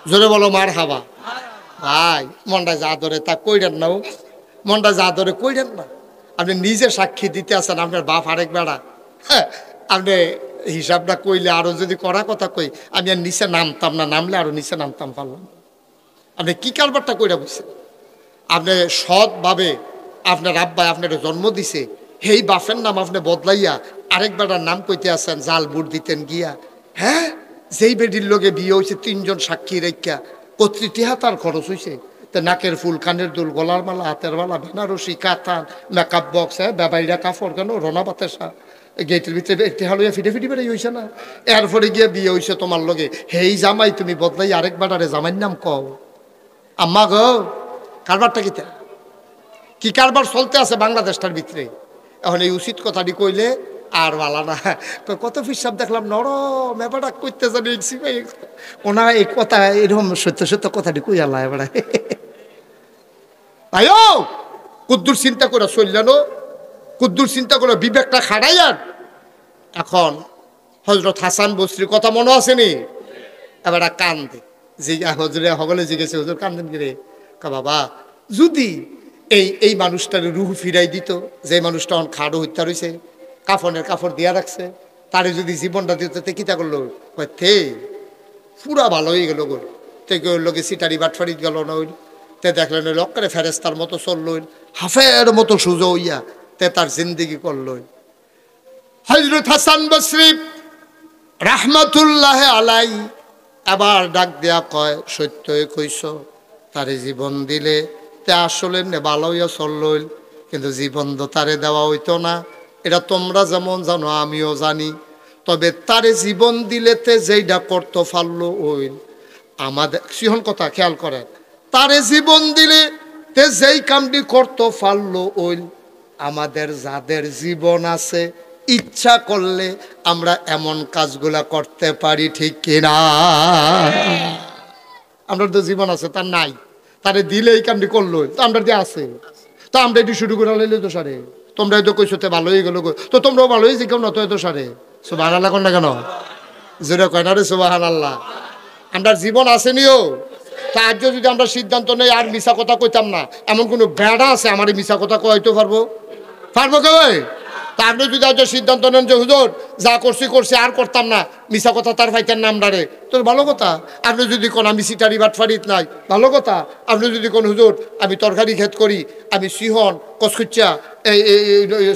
জোরে বলো মার হাবা। ভাই মনটা যা ধরে তা কইরেন না, মনটা যা ধরে কইরেন না। আপনি নিজে সাক্ষী দিতে আছেন আপনার বাপ আরেক বেড়া। হ্যাঁ, আপনি হিসাবটা কইলে আরো যদি করা কথা কই আমি আর নিচে নামতাম না, নামলে আরো নিচে নামতাম পারলাম। আপনি কি কারবারটা কইরা বলছেন? আপনি সৎভাবে আপনার আব্বাই আপনার জন্ম দিছে, সেই বাপের নাম আপনি বদলাইয়া আরেক বেড়ার নাম কইতে আছেন, জাল বুট দিতেন গিয়া। হ্যাঁ, যেই বেডির লোকে বিয়ে হয়েছে 3 জন সাক্ষী রেখা কতৃটিহা তার খরচ হয়েছে। তো নাকের ফুল, কানের দুল, গলার মালা, হাতের মালা, বেনারসি, কাতান, মেকআপ বক্স, হ্যাঁ ব্যাপারীরা কাপড় কেন রনা বাতাসা গেটের ভিতরে টেহা লইয়া ফিটে ফিটে বেড়াই হয়েছে না। এরপরে গিয়ে বিয়ে হয়েছে তোমার লগে, হেই জামাই তুমি বদলাই আরেক বেড়ারে জামাইয়ের নাম কও। আম্মা গো কারবারটা কিতা কি কারবার চলতে আছে বাংলাদেশটার ভিতরে। এখন এই উচিত কথাটি কইলে আর বালা না। তো কত ফিসাব দেখলাম নরম এবারটা কইতে জানি ওনা এই কথা এরকম সত্য সত্য কথাটি কই আল্লাহ এবার আয়ো কুদ্দুর চিন্তা করে চললানো, কুদ্দুর চিন্তা করে বিবেকটা খাড়াই। আর এখন হজরত হাসান বসরির কথা মনে আসেনি? এবার কান্দে হজরে হগলে জিজ্ঞেসে হজুর কান্দেন কিরে? বাবা যদি এই মানুষটার রুহ ফিরাই দিত, যে মানুষটা এখন খাড়ো হত্যা রয়েছে, কাফনের কাপড় দিয়া রাখছে, তারে যদি জীবনটা দিত তে কিতা করলো? থে পুরা ভালো হয়ে গেল গো। তে লোকে সিটারি বাটফারি গেল না হইল, তে দেখলেন ওই লক্কারে ফেরেস্তার মতো চলল, হাফের মতো সুজো হইয়া তে তার জিন্দিগি করল। হযরত হাসান বসরি রাহমাতুল্লাহ আলাই আবার ডাক দেয়া কয়, সত্যই কইস, তারে জীবন দিলে তে আসলে ভালো হইয়া চলল, কিন্তু জীবন তো তারে দেওয়া হইতো না। এটা তোমরা যেমন জানো আমিও জানি। তবে তারে জীবন দিলে তে যেইটা করতে পারলো ওই আমাদের সিহন কথা খেয়াল করেন, তারে জীবন দিলে তে যেই কামটি করতে পারলো ওই আমাদের যাদের জীবন আছে ইচ্ছা করলে আমরা এমন কাজগুলা করতে পারি, ঠিক কিনা? আমরা তো জীবন আছে, তার নাই, তারে দিলে এই কামটি করলো, তো আমরা দিয়ে আছে, তো আমরা এটি শুরু করে লাইলে তো সারে তোমরা তো কইছো তে ভালো হয়ে গেল, তো তোমরাও ভালো হয়েছে কেউ না তো এত সারে সুবহানাল্লাহ কোন না কেন? জোরে কয় না রে সুবহানাল্লাহ। আমরা জীবন আসেনিও, তা আজ যদি আমরা সিদ্ধান্ত নেই আর মিশা কথা কইতাম না, এমন কোনো বেড়া আছে আমার মিশা কথা কইতে পারবো? পারবো কেউ? তা আপনি যদি আজ সিদ্ধান্ত নেন যে হুজুর যা করছি আর করতাম না, মিশা কথা তার ভাইটার নাম ডারে, তোর ভালো কথা। আপনি যদি কোন আমি সিটারি বাটফারিত নাই, ভালো কথা। আপনি যদি কোন হুজুর আমি তরকারি ক্ষেত করি, আমি সিহন কচকুচ্চা এই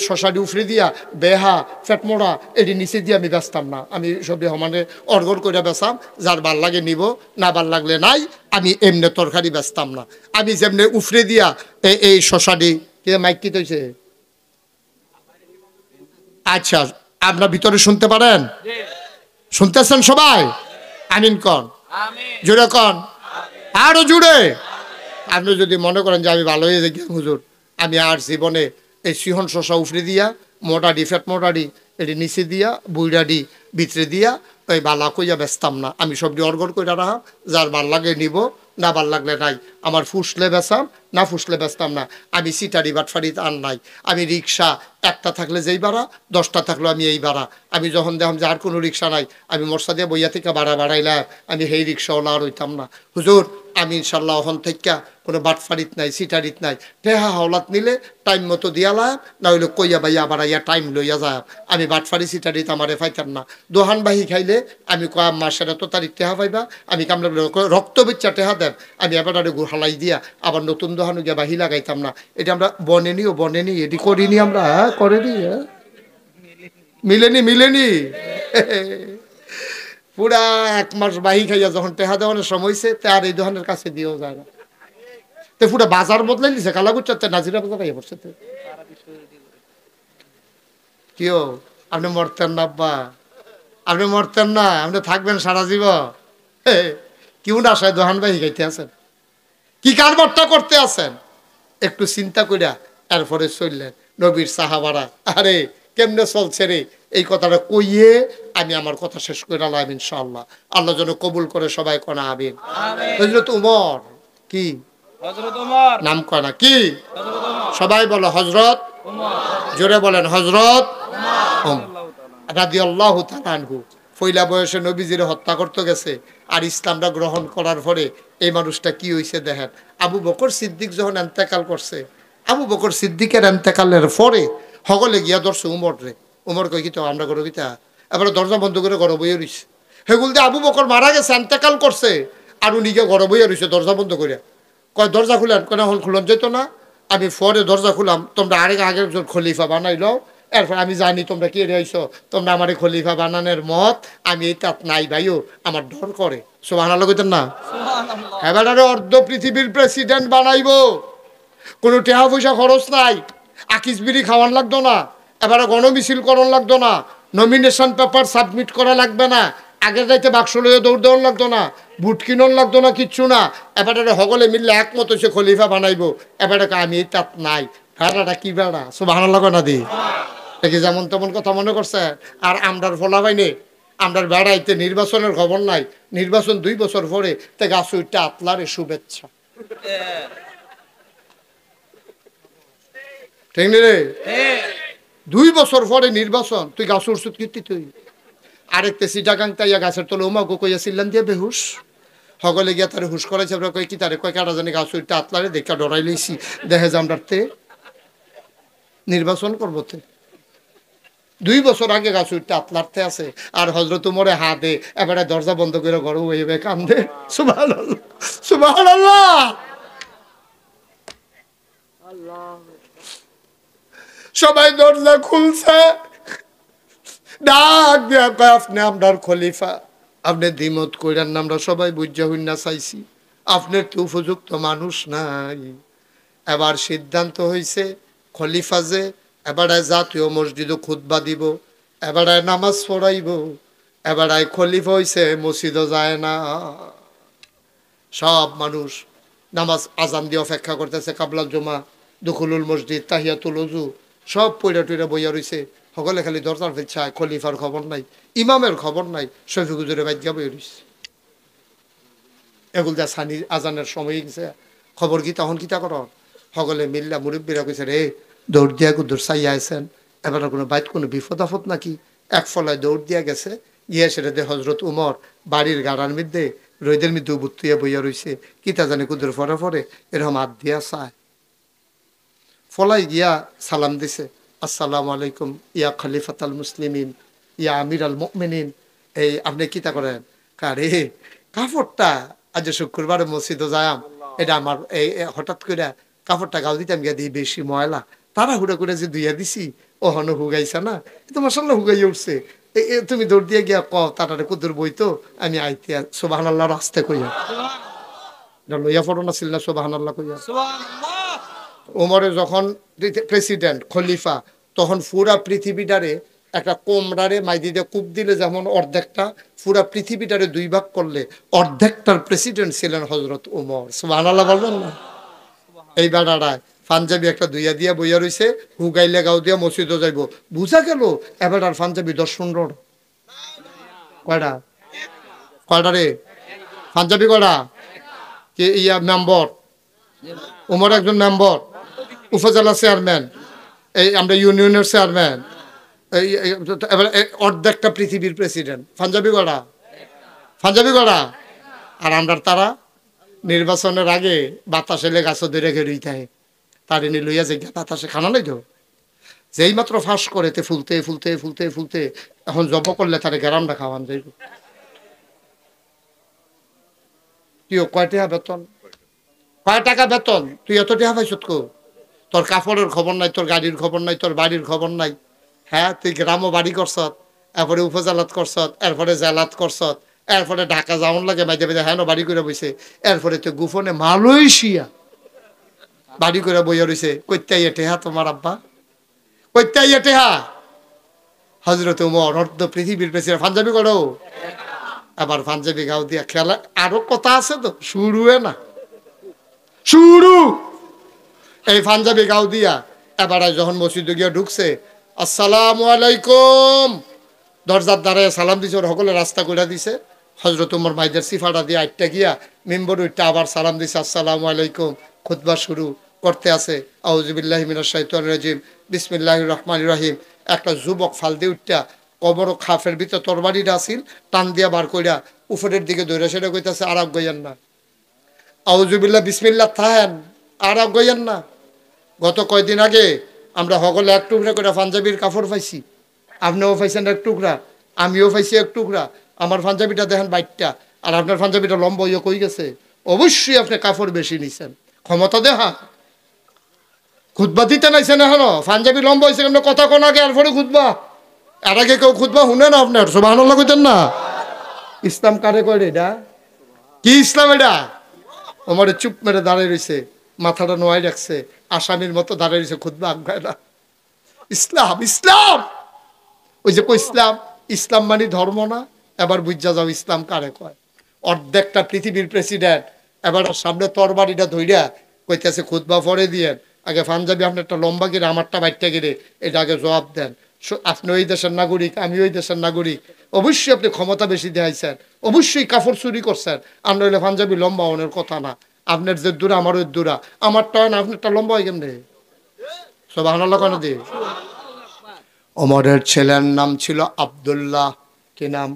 শশাটি উফরে দিয়া বেহা ফেটমোড়া এটি নিচে দিয়ে আমি বেচতাম না, আমি সবই সমানে অর্গর করে বেচাম, যার ভাল লাগে নিব, না ভাল লাগলে নাই। আমি এমনি তরকারি বেচতাম না, আমি যেমনি উফরে দিয়া এই শশাটি মাইক কি তৈছে। আচ্ছা আপনার ভিতরে শুনতে পারেন? শুনতেছেন সবাই? আমিন কন, জুড়ে কন, আরো জুড়ে। আপনি যদি মনে করেন যে আমি ভালো হয়ে যাই হুজুর, আমি আর জীবনে এই সিহন শশা উফরে দিয়া মোটাডি ফ্যাট মোটাডি এটি নিচে দিয়া বুইডাডি ভিতরে দিয়া ওই বালা কইয়া বেচতাম না, আমি সবটি অর্গর কইরা রাখা, যার ভাল লাগে নিব, না ভাল লাগলে নাই। আমার ফুসলে বেচাম, না ফুসলে বেচতাম না। আমি সিটারি বাটফারিত আর নাই। আমি রিক্সা একটা থাকলে যেই ভাড়া, 10টা থাকলো আমি এই ভাড়া। আমি যখন দেখলাম যে আর কোনো রিক্সা নাই, আমি মোরসা দিয়ে বইয়া থেকে ভাড়া বাড়াইলাম, আমি সেই রিক্সাওয়ালা আর হইতাম না। হুজুর আমি ইনশাল্লাহ ওখান থেকে কোনো বাটফারিত নাই সিটারিত নাই টেহা হাওলাত নিলে টাইম মতো দিয়ালাম না হইলে কইয়া বাইয়া আবার ইয়া টাইম লইয়া যায় আমি বাটফারি সিটারিত আমারে পাইতাম না দোহান বাহি খাইলে আমি কয়া মাসের এত তারিখ টেহা পাইবা আমি কামলা রক্ত বিচ্ছা টেহা দেন আমি এবার হালাই দিয়া আবার নতুন দোহান গিয়া বাহি লাগাইতাম না এটা আমরা বনেনি এটি করিনি আমরা করেনি মিলেনি পুরা 1 মাস বাহি খাইয়া যখন টেহা দেওয়ানোর সময় হয়েছে তার এই দোকানের কাছে দিয়েও যায় না তো পুরা বাজার বদলাই দিছে কালাগুচ্চাতে নাজিরা বাজার আইয়া পড়ছে কিও আপনি মরতেন না আব্বা আপনি মরতেন না আপনি থাকবেন সারা জীবন কেউ না আসায় দোকান বাহি খাইতে আছেন কি কারবারটা করতে আছেন একটু চিন্তা কইরা তারপরে চললেন নবীর সাহাবারা আরে কেমনে চলছে রে এই কথাটা কইয়ে আমি আমার কথা শেষ করে আলাম ইনশাআল্লাহ আল্লাহ যেন কবুল করে সবাই কোনা আমিন হযরত উমর কি হযরত উমর নাম কয় না কি হযরত উমর সবাই বলে হযরত উমর জোরে বলেন হযরত উমর রাদিয়াল্লাহু তাআলা আনহু পয়লা বয়সে নবীজির হত্যা করতে গেছে আর ইসলামটা গ্রহণ করার পরে এই মানুষটা কি হইছে দেখেন আবু বকর সিদ্দিক যখন ইন্তেকাল করছে আবু বকর সিদ্দিকের ইন্তেকালের পরে হগলে গিয়া ধরছে উমর রে উমর কই কি তো আমরা করো কিতা এবার দরজা বন্ধ করে ঘরে বইয়ে রইছে হেগুল দিয়ে আবু বকর মারা গেছে ইন্তেকাল করছে আর উনি গিয়ে ঘরে বইয়ে রইছে দরজা বন্ধ করে কয় দরজা খুলেন কেন হল খুলন যেত না আমি পরে দরজা খুলাম তোমরা আগে একজন খলিফা বানাইলো এরপর আমি জানি তোমরা কি রয়েছো তোমরা আমার খলিফা বানানোর মত আমি এই তাত নাই ভাইও আমার ডর করে সুবহানাল্লাহ কইতেন না এবার অর্ধ পৃথিবীর প্রেসিডেন্ট বানাইবো কোনো টাকা পয়সা খরচ নাই আকিস বিড়ি খাওয়ান লাগতো না এবারে গণমিছিল করণ লাগতো না নমিনেশন পেপার সাবমিট করা লাগবে না আগের রাইতে বাক্স লইয়ে দৌড় দেওয়ান লাগতো না বুট কিনন লাগতো না কিচ্ছু না এবারে সকলে মিললে একমত হয়েছে খলিফা বানাইবো এবারে আমি এই তাত নাই ভাড়াটা কি ভাড়া সুবহানাল্লাহ না দি দেখি যেমন তেমন কথা মনে করছে আর আমরার ফলা পাইনি আমরার বেড়াইতে নির্বাচনের খবর নাই নির্বাচন 2 বছর পরে তে গাছ উইটা আতলারে শুভেচ্ছা ঠিক নি রে 2 বছর পরে নির্বাচন তুই গাছ উঠছুত কীর্তি তুই আরেকতে সিটাগাং তাইয়া গাছের তলে উমাকে কইয়া ছিলেন দিয়ে বেহুশ সকলে গিয়া তারে হুশ করাইছে কই কি তারে কয় কাটা জানি গাছ উইটা আতলারে দেখা ডরাই লইছি দেখে যে আমরাতে নির্বাচন করবোতে 2 বছর আগে গাছ উঠতে আতলারতে আছে আর হযরত উমরে হাতে এবারে দরজা বন্ধ করে ঘরে হইবে কান্দে সুবহানাল্লাহ সুবহানাল্লাহ আল্লাহ সবাই দরজা খুলছে ডাক দিয়া কয় আপনি আমরার খলিফা আপনি দ্বিমত কইরান না আমরা সবাই বুঝা হইনা চাইছি আপনার তো উপযুক্ত মানুষ নাই এবার সিদ্ধান্ত হইছে খলিফা যে এবারে জাতীয় মসজিদে খুতবা দিব এবারে নামাজ পড়াইব এবারে খলিফা হইছে মসজিদও যায় না সব মানুষ নামাজ আজান দিয়ে অপেক্ষা করতেছে কাবলা জমা দুখুলুল মসজিদ তাহিয়াতুল ওযু সব পয়রা টইরা বইয়া রইছে সকলে খালি দরজার ফেলছে খলিফার খবর নাই ইমামের খবর নাই শফিক হুজুরে বাইজা বইয়া রইছে এগুল যা সানি আজানের সময় গেছে খবর কি তখন কিতা কর সকলে মিল্লা মুরব্বীরা কইছে রে দৌড় দিয়া দৌড় চাইয়া আছেন এবার কোনো বাইত কোনো বিপদ আপদ নাকি এক ফলায় দৌড় দিয়া গেছে গিয়া সেটা দে হযরত উমর বাড়ির গাড়ার মধ্যে রোদের মধ্যে বুত্তুইয়া বইয়া রইছে কিতা জানে কুদুর ফরে ফরে এরকম হাত দিয়া চায় ফলাই গিয়া সালাম দিছে আসসালামু আলাইকুম ইয়া খলিফাতাল মুসলিমিন ইয়া আমির আল মুমিনিন এই আপনি কিতা করেন কারে কাপড়টা আজ শুক্রবারে মসজিদে যায়াম এটা আমার এই হঠাৎ করে কাপড়টা গাও দিতাম গিয়া দিই বেশি ময়লা তারা হুড়া করে যে ধুইয়া দিছি ওহনো হুগাইছে না তো মাশাআল্লাহ হুগাইয়া উঠছে তুমি দৌড় দিয়ে গিয়া ক তাটারে কুদুর বইতো আমি আইতে সুবহানাল্লাহ রাস্তে কইয়া লইয়া ফটো না ছিল না সুবহানাল্লাহ কইয়া ওমরে যখন প্রেসিডেন্ট খলিফা তখন পুরা পৃথিবীটারে একটা কোমরারে মাইদিতে কূপ দিলে যেমন অর্ধেকটা পুরা পৃথিবীটারে 2 ভাগ করলে অর্ধেকটার প্রেসিডেন্ট ছিলেন হযরত ওমর সুবহানাল্লাহ বলবেন না এই বেড়াটায় পাঞ্জাবি একটা দুইয়া দিয়া বইয়া রইছে হুগাইলে গাও দিয়া মসজিদে যাইব বুঝা গেল এবার আর পাঞ্জাবি 10-15 কয়টা কয়টা রে পাঞ্জাবি কয়টা কে ইয়া মেম্বার ওমর একজন মেম্বার উপজেলা চেয়ারম্যান এই আমরা ইউনিয়নের চেয়ারম্যান এবার অর্ধেকটা পৃথিবীর প্রেসিডেন্ট পাঞ্জাবি কয়টা আর আমরা তারা নির্বাচনের আগে বাতাসে লে গাছ ধরে ঘেরুই থাকে তার এনে লইয়া যে বাতাসে খানা নাই তো যেই মাত্র ফাঁস করে তে ফুলতে ফুলতে ফুলতে ফুলতে এখন জব করলে তারে গ্যারামটা খাওয়ান যাইব তুই কয় টাকা বেতন কয় টাকা বেতন তুই এত টাকা পাইছ কো তোর কাপড়ের খবর নাই তোর গাড়ির খবর নাই তোর বাড়ির খবর নাই হ্যাঁ তুই গ্রামও বাড়ি করছত এরপরে উপজেলাত করছত এরপরে জেলাত করছত এরপরে ঢাকা যাওয়ার লাগে মাঝে মাঝে হ্যাঁ বাড়ি করে বইছে এরপরে তুই গোপনে মালয়েশিয়া বাড়ি করে বইয়া রয়েছে কইতাই টেহা তোমার আব্বা কইতাই টেহা হজরত উমর অর্ধ পৃথিবীর প্রেসিডেন্ট পাঞ্জাবি করো আবার পাঞ্জাবি গাও দিয়া খেলা আরো কথা আছে তো শুরু না শুরু এই পাঞ্জাবি গাও দিয়া এবার যখন মসজিদে গিয়া ঢুকছে আসসালামু আলাইকুম দরজার দ্বারে সালাম দিছে ওর সকলে রাস্তা করে দিছে হজরত উমর মাইদের সিফাটা দিয়ে আটটা গিয়া মেম্বর উঠটা আবার সালাম দিছে আসসালামু আলাইকুম খুতবা শুরু করতে আছে আউযুবিল্লাহি মিনাশ শাইতানির রাজিম বিসমিল্লাহির রহমানির রহিম একটা যুবক ফাল দিয়ে উঠটা কবর খাফের ভিতর তরবারিটা আসিল টান দিয়া বার কইরা উপরের দিকে দৌড়া সেটা কইতাছে আরাম গইয়েন না আউযুবিল্লাহ বিসমিল্লাহ থাহেন আরাম গইয়েন না গত কয়দিন আগে আমরা সকলে এক টুকরা করে পাঞ্জাবির কাপড় পাইছি আপনিও পাইছেন এক টুকরা আমিও পাইছি এক টুকরা আমার পাঞ্জাবিটা দেখেন বাইকটা আর আপনার পাঞ্জাবিটা লম্বা হইয়া কই গেছে অবশ্যই আপনি কাপড় বেশি নিছেন ক্ষমতা দেখা খুতবা দিতে নাইছেন এখনো পাঞ্জাবি লম্বা হয়েছে কেন কথা কোন আগে আর পরে খুতবা এর আগে কেউ খুতবা শুনে না আপনার সুবহানাল্লাহ কইতেন না ইসলাম কারে কয় এটা কি ইসলাম এটা ওমরে চুপ মেরে দাঁড়িয়ে রয়েছে মাথাটা নোয়াই রাখছে আসামির মতো দাঁড়িয়ে রয়েছে খুতবা আগায় না ইসলাম ইসলাম ওই যে ইসলাম ইসলাম মানে ধর্ম না এবার বুঝা যাও ইসলাম কারে কয় অর্ধেকটা পৃথিবীর প্রেসিডেন্ট এবার সামনে তরবারিটা ধইরা কইতেছে খুতবা পরে দিয়েন আগে পাঞ্জাবি আপনার একটা লম্বা গিরে আমারটা বাইকটা গিরে এটা আগে জবাব দেন আপনি ওই দেশের নাগরিক আমি ওই দেশের নাগরিক অবশ্যই আপনি ক্ষমতা বেশি দেখাইছেন অবশ্যই কাপড় চুরি করছেন আর নইলে পাঞ্জাবি লম্বা হওয়ার কথা না আপনার যে দূরা আমার ওই দূরা আমারটা হয় না আপনারটা লম্বা হয় কেমনে সুবহানাল্লাহ কেন দিয়ে ওমরের ছেলের নাম ছিল আব্দুল্লাহ কি নাম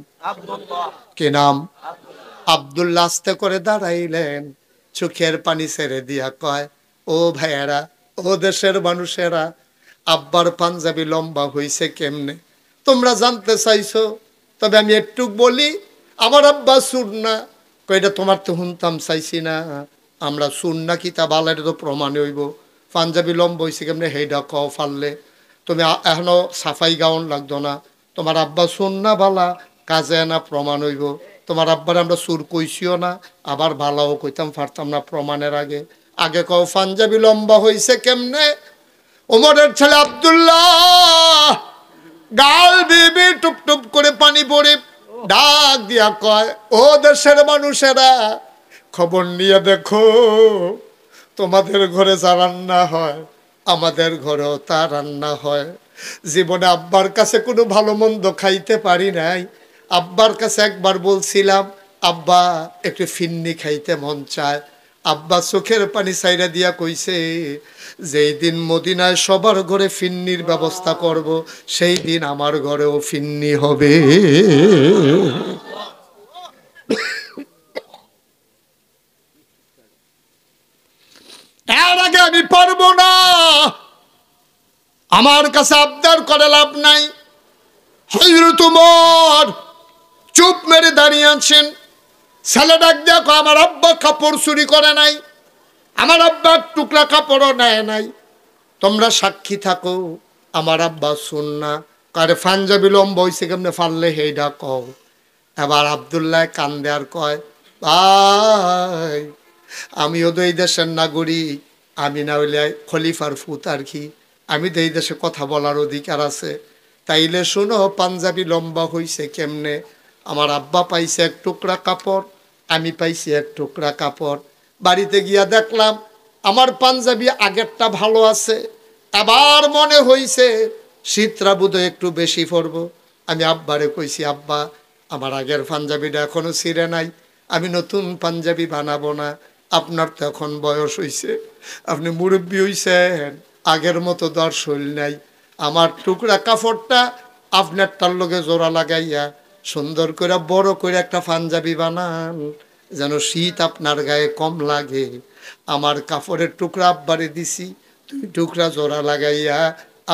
কি নাম আব্দুল্লাহ আস্তে করে দাঁড়াইলেন চোখের পানি ছেড়ে দিয়া কয় ও ভাইয়েরা ও দেশের মানুষেরা আব্বার পাঞ্জাবি লম্বা হইছে কেমনে তোমরা জানতে চাইছো তবে আমি একটু বলি আমার আব্বা সুন্না কইটা তোমার তো শুনতাম চাইছি না আমরা সুন্না কিতাব আলাদা তো প্রমাণ হইব পাঞ্জাবি লম্বা হইছে কেমনে হেইডা কও ফাললে তুমি এখনো সাফাই গাউন লাগতো না তোমার আব্বা সুন্না বালা কাজে না প্রমাণ হইব তোমার আব্বার আমরা সুর কইছিও না আবার ভালাও কইতাম পারতাম না প্রমাণের আগে আগে কও পাঞ্জাবি লম্বা হইছে কেমনে ওমরের ছেলে আব্দুল্লাহ গাল বিবি টুপ টুপ করে পানি পড়ে ডাক দিয়া কয় ও দেশের মানুষেরা খবর নিয়ে দেখো তোমাদের ঘরে যা রান্না হয় আমাদের ঘরেও তা রান্না হয় জীবনে আব্বার কাছে কোনো ভালো মন্দ খাইতে পারি নাই আব্বার কাছে একবার বলছিলাম আব্বা একটু ফিন্নি খাইতে মন চায় আব্বা চোখের পানি ছাইরা দিয়া কইছে যেই দিন মদিনায় সবার ঘরে ফিন্নির ব্যবস্থা করব সেই দিন আমার ঘরেও ফিন্নি হবে এর আগে আমি পারবো না আমার কাছে আবদার করে লাভ নাই হযরত ওমর চুপ মেরে দাঁড়িয়ে আছেন ছেলে ডাক দেখো আমার আব্বা কাপড় চুরি করে নাই আমার আব্বা টুকরা কাপড়ও নেয় নাই তোমরা সাক্ষী থাকো আমার আব্বা সুন্না কারে পাঞ্জাবি লম্বা হইছে কেমনে ফাললে হেইডা কও এবার আব্দুল্লাহ কান্দে আর কয় ভাই আমিও তো এই দেশের নাগরিক আমি না হইলে খলিফার ফুত আর কি আমি তো এই দেশে কথা বলার অধিকার আছে তাইলে শোনো পাঞ্জাবি লম্বা হইছে কেমনে আমার আব্বা পাইছে এক টুকরা কাপড় আমি পাইছি এক টুকরা কাপড় বাড়িতে গিয়া দেখলাম আমার পাঞ্জাবি আগেরটা ভালো আছে আবার মনে হইছে শীতরা বোধহয় একটু বেশি পড়বো আমি আব্বারে কইছি আব্বা আমার আগের পাঞ্জাবিটা এখনো ছিঁড়ে নাই আমি নতুন পাঞ্জাবি বানাবো না আপনার তো এখন বয়স হইছে আপনি মুরব্বী হইছেন আগের মতো দর শৈল নাই আমার টুকরা কাপড়টা আপনারটার লগে জোড়া লাগাইয়া সুন্দর করে বড় করে একটা পাঞ্জাবি বানান যেন শীত আপনার গায়ে কম লাগে। আমার কাপড়ের টুকরা আব্বারে দিছি, 2 টুকরা জোড়া লাগাইয়া।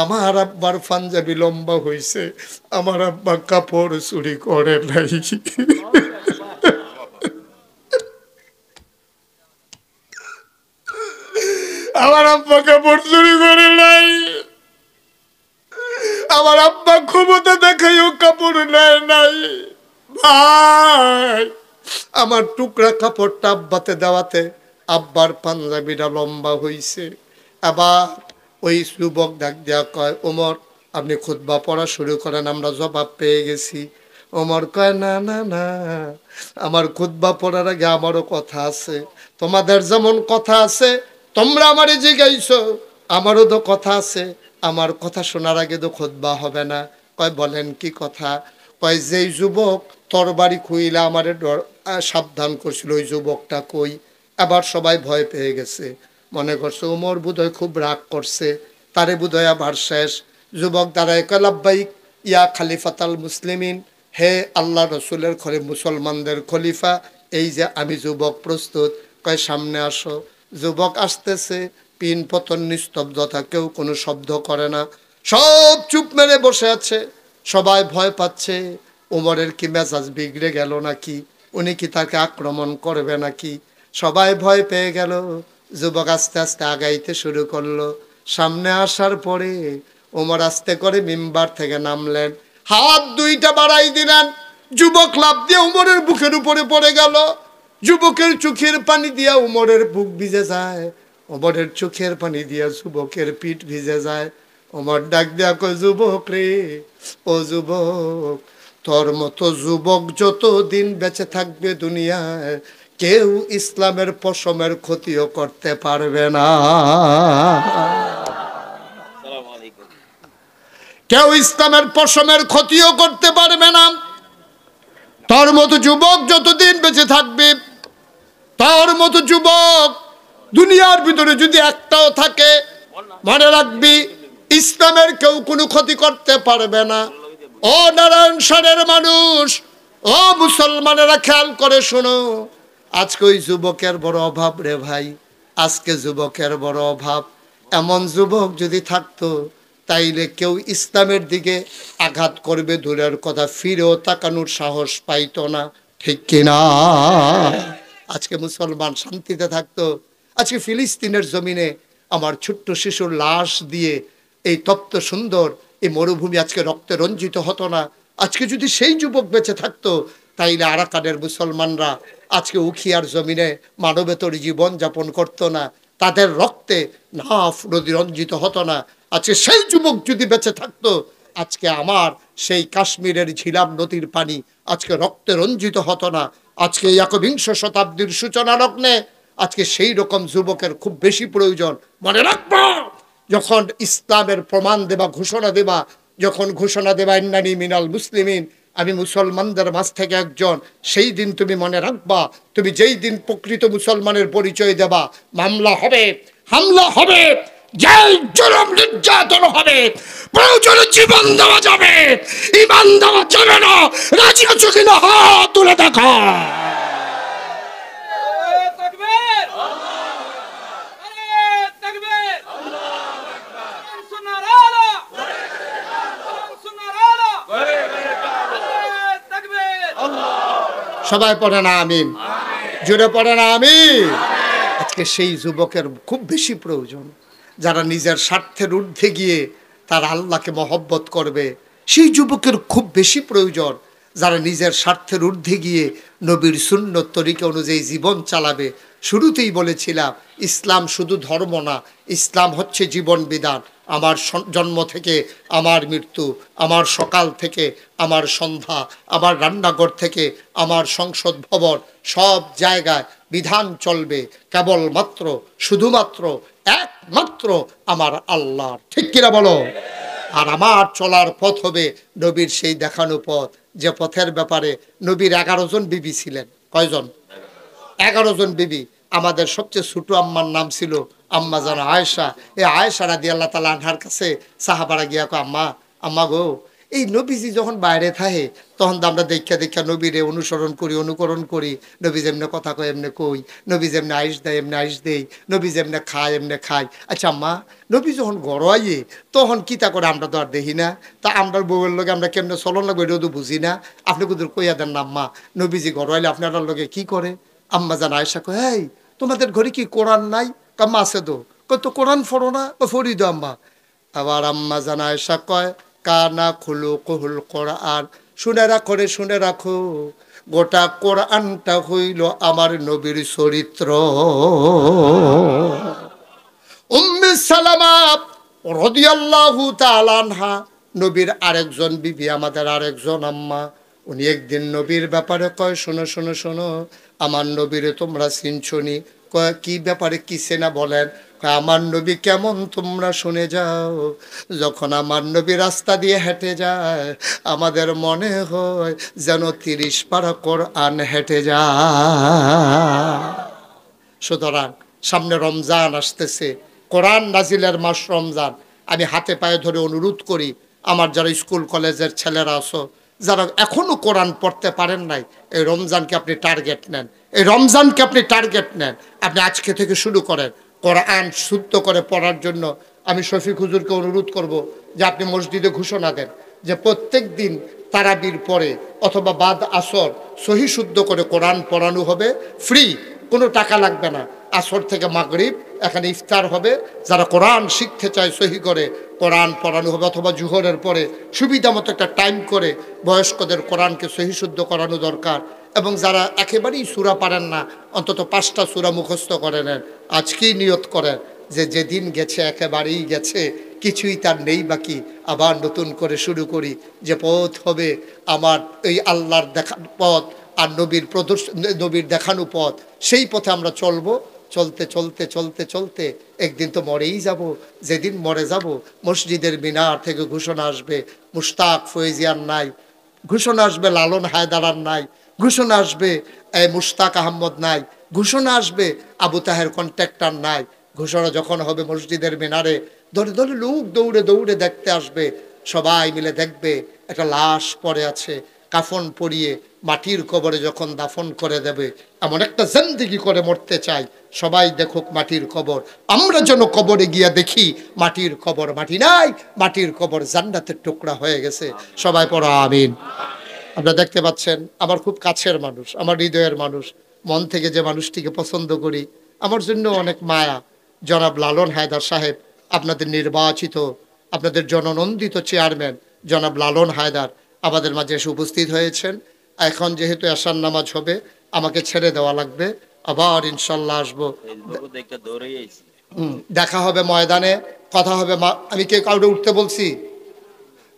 আমার আব্বার পাঞ্জাবি লম্বা হইছে, আমার আব্বা কাপড় চুরি করে নাই। আমার আব্বা কাপড় চুরি করে নাই, আমার আব্বা ক্ষমতা দেখাইও কাপড় নেয় নাই। ভাই, আমার টুকরা কাপড়টা আব্বাতে দেওয়াতে আব্বার পাঞ্জাবিটা লম্বা হইছে। আবার ওই যুবক ডাক দেয়া কয়, ওমর আপনি খুতবা পড়া শুরু করেন, আমরা জবাব পেয়ে গেছি। ওমর কয়, না না না, আমার খুতবা পড়ার আগে আমারও কথা আছে। তোমাদের যেমন কথা আছে, তোমরা আমারে জিগাইছো, আমারও তো কথা আছে। আমার কথা শোনার আগে তো খুতবা হবে না। কয় বলেন কি কথা? কয় যেই যুবক তরবারি খুইলা আমারে সাবধান করছিল, ওই যুবকটা কই? আবার সবাই ভয় পেয়ে গেছে, মনে করছে ওমর বোধহয় খুব রাগ করছে, তারে বোধহয় আবার শেষ। যুবক দাঁড়ায় কয়, লাব্বাইক ইয়া খালিফাতাল মুসলিমিন, হে আল্লাহ রসুলের ঘরে মুসলমানদের খলিফা, এই যে আমি যুবক প্রস্তুত। কয় সামনে আসো। যুবক আসতেছে, পিন পতন নিস্তব্ধতা, কেউ কোনো শব্দ করে না, সব চুপ মেরে বসে আছে। সবাই ভয় পাচ্ছে, ওমরের কি মেজাজ বিগড়ে গেল নাকি, উনি কি তাকে আক্রমণ করবে নাকি। সবাই ভয় পেয়ে গেল। যুবক আস্তে আস্তে আগাইতে শুরু করলো। সামনে আসার পরে ওমর আস্তে করে মিম্বার থেকে নামলেন, হাত 2টা বাড়াই দিলেন। যুবক লাফ দিয়ে উমরের বুকের উপরে পড়ে গেল। যুবকের চোখের পানি দিয়া উমরের বুক ভিজে যায়, ওমরের চোখের পানি দিয়া যুবকের পিঠ ভিজে যায়। ওমর ডাক দিয়া কয়, যুবক রে, ও যুবক, তোর মতো যুবক যত দিন বেঁচে থাকবে দুনিয়ায়, কেউ ইসলামের পশমের ক্ষতিও করতে পারবে না। কেউ ইসলামের পশমের ক্ষতিও করতে পারবে না। তোর মতো যুবক যতদিন বেঁচে থাকবে, তোর মতো যুবক দুনিয়ার ভিতরে যদি একটাও থাকে, মনে রাখবি ইসলামের কেউ কোনো ক্ষতি করতে পারবে না। ও নারায়ণ সারের মানুষ, ও মুসলমানেরা, খেয়াল করে শোনো, আজকে ওই যুবকের বড় অভাব রে ভাই, আজকে যুবকের বড় অভাব। এমন যুবক যদি থাকতো, তাইলে কেউ ইসলামের দিকে আঘাত করবে দূরের কথা, ফিরেও তাকানোর সাহস পাইতো না, ঠিক কিনা? আজকে মুসলমান শান্তিতে থাকতো। আজকে ফিলিস্তিনের জমিনে আমার ছোট্ট শিশুর লাশ দিয়ে এই তপ্ত সুন্দর এই মরুভূমি আজকে রক্তে রঞ্জিত হতো না। আজকে যদি সেই যুবক বেঁচে থাকতো, তাইলে আরাকানের মুসলমানরা আজকে উখিয়ার জমিনে মানবেতর জীবন যাপন করতো না, তাদের রক্তে নাফ নদী রঞ্জিত হতো না। আজকে সেই যুবক যদি বেঁচে থাকতো, আজকে আমার সেই কাশ্মীরের ঝিলাম নদীর পানি আজকে রক্তে রঞ্জিত হতো না। আজকে 21 শতাব্দীর সূচনা লগ্নে আজকে সেই রকম যুবকের খুব বেশি প্রয়োজন। মনে রাখবা, যখন ইসলামের প্রমাণ দেবা, ঘোষণা দেবা, যখন ঘোষণা দেবা ইন্নানি মিনাল মুসলিমিন, আমি মুসলমানদের মাঝ থেকে একজন, সেই দিন তুমি মনে রাখবা, তুমি যেই দিন প্রকৃত মুসলমানের পরিচয় দেবা, মামলা হবে, হামলা হবে, জেল জুলুম নির্যাতন হবে, প্রয়োজনে জীবন দেওয়া যাবে, ঈমান দেওয়া যাবে না। রাজি আছো কিনা হাত তুলে দেখা। সবাই পড়ে না আমিন, জোরে পড়ে না আমিন। আজকে সেই যুবকের খুব বেশি প্রয়োজন, যারা নিজের স্বার্থের ঊর্ধ্বে গিয়ে তার আল্লাহকে মহব্বত করবে। সেই যুবকের খুব বেশি প্রয়োজন, যারা নিজের স্বার্থের ঊর্ধ্বে গিয়ে নবীর সুন্নত তরিকা অনুযায়ী জীবন চালাবে। শুরুতেই বলেছিলাম, ইসলাম শুধু ধর্ম না, ইসলাম হচ্ছে জীবন বিধান। আমার জন্ম থেকে আমার মৃত্যু, আমার সকাল থেকে আমার সন্ধ্যা, আমার রান্নাঘর থেকে আমার সংসদ ভবন, সব জায়গায় বিধান চলবে কেবলমাত্র, শুধুমাত্র, একমাত্র আমার আল্লাহর, ঠিক কিনা বলো? আর আমার চলার পথ হবে নবীর সেই দেখানো পথ, যে পথের ব্যাপারে নবীর 11 জন বিবি ছিলেন। কয়জন? 11 জন বিবি। আমাদের সবচেয়ে ছোট আম্মার নাম ছিল আম্মা জানা আয়েশা। এই আয়েশা রাদিয়াল্লাহু তাআলা আনহার কাছে সাহাবারা গিয়া কয়, আম্মা, আম্মা গো, এই নবীজি যখন বাইরে থাকে তখন তো আমরা দেখা দেখা নবীরে অনুকরণ করি। নবী যেমনে কথা কয় এমনি কই, নবী যেমনি আইস দেয় এমনি আইস দেই, নবী যেমনে খায় এমনি খাই। আচ্ছা আম্মা, নবী যখন গড়াইয়ে তখন কিতা করে আমরা তো আর দেখি না, তা আমরা বউয়ের লগে আমরা কেমনে চলন লাগবে এটাও তো বুঝি না। আপনি কুদুর কইয়া দেন না আম্মা, নবীজি গড়াইলে আপনার লগে কি করে? আম্মা জান আয়েশা কয়, এই তোমাদের ঘরে কি কোরআন নাই? কাম্মা আছে তো, কয় তো কোরআন ফড়ো না, ফড়ি দো আম্মা। আবার আম্মা জান আয়েশা কয়, কানা খুলু কহুল কোরআন, শুনে রাখো রে শুনে রাখো, গোটা কোরআনটা হইল আমার নবীর চরিত্র। উম্মে সালামা রাদিয়াল্লাহু তাআলা আনহা, নবীর আরেকজন বিবি, আমাদের আরেকজন আম্মা, উনি একদিন নবীর ব্যাপারে কয়, শোনো শোনো শোনো, আমার নবীরে তোমরা চিনছনি? কয় কি ব্যাপারে, কি চেনা বলেন? কয় আমার নবী কেমন তোমরা শুনে যাও, যখন আমার নবী রাস্তা দিয়ে হেঁটে যায় আমাদের মনে হয় যেন 30 পারা কোরআন হেঁটে যায়। সুতরাং সামনে রমজান আসতেছে, কোরআন নাজিলের মাস রমজান। আমি হাতে পায়ে ধরে অনুরোধ করি, আমার যারা স্কুল কলেজের ছেলেরা আছো, যারা এখনো কোরআন পড়তে পারেন নাই, এই রমজানকে আপনি টার্গেট নেন, এই রমজানকে আপনি টার্গেট নেন। আপনি আজকে থেকে শুরু করেন কোরআন শুদ্ধ করে পড়ার জন্য। আমি শফিক হুজুরকে অনুরোধ করব যে আপনি মসজিদে ঘোষণা দেন যে প্রত্যেক দিন তারাবির পরে অথবা বাদ আসর সহি শুদ্ধ করে কোরআন পড়ানো হবে, ফ্রি, কোনো টাকা লাগবে না। আসর থেকে মাগরিব এখানে ইফতার হবে, যারা কোরআন শিখতে চায় সহি করে কোরআন পড়ানো হবে, অথবা জুহরের পরে সুবিধা মতো একটা টাইম করে বয়স্কদের কোরআনকে সহি শুদ্ধ করানো দরকার। এবং যারা একেবারেই সূরা পারেন না, অন্তত 5টা সূরা মুখস্থ করে নেন। আজকেই নিয়ত করেন যে যেদিন গেছে একেবারেই গেছে, কিছুই তার নেই বাকি, আবার নতুন করে শুরু করি। যে পথ হবে আমার এই আল্লাহর দেখানো পথ আর নবীর দেখানো পথ, সেই পথে আমরা চলবো। চলতে চলতে চলতে চলতে একদিন তো মরেই যাব। যেদিন মরে যাব মসজিদের মিনার থেকে ঘোষণা আসবে মুশতাক ফয়েজিয়ার নাই, ঘোষণা আসবে লালন হায়দারার নাই, ঘোষণা আসবে মুশতাক আহমদ নাই, ঘোষণা আসবে আবু তাহের কন্ট্রাক্টর নাই। ঘোষণা যখন হবে মসজিদের মিনারে, ধরে ধরে লোক দৌড়ে দৌড়ে দেখতে আসবে, সবাই মিলে দেখবে একটা লাশ পড়ে আছে, কাফন পরিয়ে মাটির কবরে যখন দাফন করে দেবে, এমন একটা জিন্দেগি করে মরতে চাই, সবাই দেখুক মাটির কবর, আমরা যেন কবরে গিয়া দেখি মাটির কবর মাটি নাই, মাটির কবর জান্নাতের টুকরা হয়ে গেছে। সবাই পড়ো আমিন। আপনারা দেখতে পাচ্ছেন আমার খুব কাছের মানুষ, আমার হৃদয়ের মানুষ, মন থেকে যে মানুষটিকে পছন্দ করি, আমার জন্য অনেক মায়া, জনাব লালন হায়দার সাহেব, আপনাদের নির্বাচিত, আপনাদের জননন্দিত চেয়ারম্যান জনাব লালন হায়দার আমাদের মাঝে এসে উপস্থিত হয়েছেন। এখন যেহেতু এশার নামাজ হবে, আমাকে ছেড়ে দেওয়া লাগবে, আবার ইনশাল্লাহ আসবো। দেখা হবে ময়দানে, কথা হবে। আমি কে কাউকে উঠতে বলছি?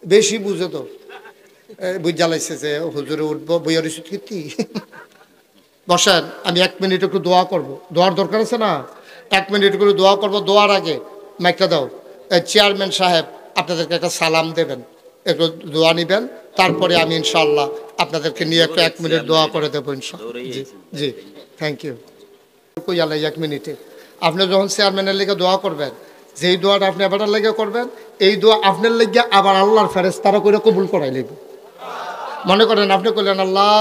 বেশি বুঝে তো বুঝ জ্বালাইছে যে হুজুরে উঠবো, বইয়ের কীর্তি। বসেন, আমি 1 মিনিট একটু দোয়া করব, দোয়ার দরকার আছে না? 1 মিনিট করে দোয়া করব। দোয়ার আগে মাইকটা দাও, চেয়ারম্যান সাহেব আপনাদেরকে একটা সালাম দেবেন, একটু দোয়া নেবেন, তারপরে আমি ইনশাল্লাহ আপনাদেরকে নিয়ে একটু 1 মিনিট দোয়া করে দেবো ইনশাল্লাহ। জি জি, থ্যাংক ইউ। কই আলাই 1 মিনিটে আপনি যখন চেয়ারম্যানের লেগে দোয়া করবেন, যেই দোয়াটা আপনি আপনার লেগে করবেন, এই দোয়া আপনার লেগে আবার আল্লাহর ফেরেশতারা করে কবুল করাই লাগবে। মনে করেন আপনি কইলেন আল্লাহ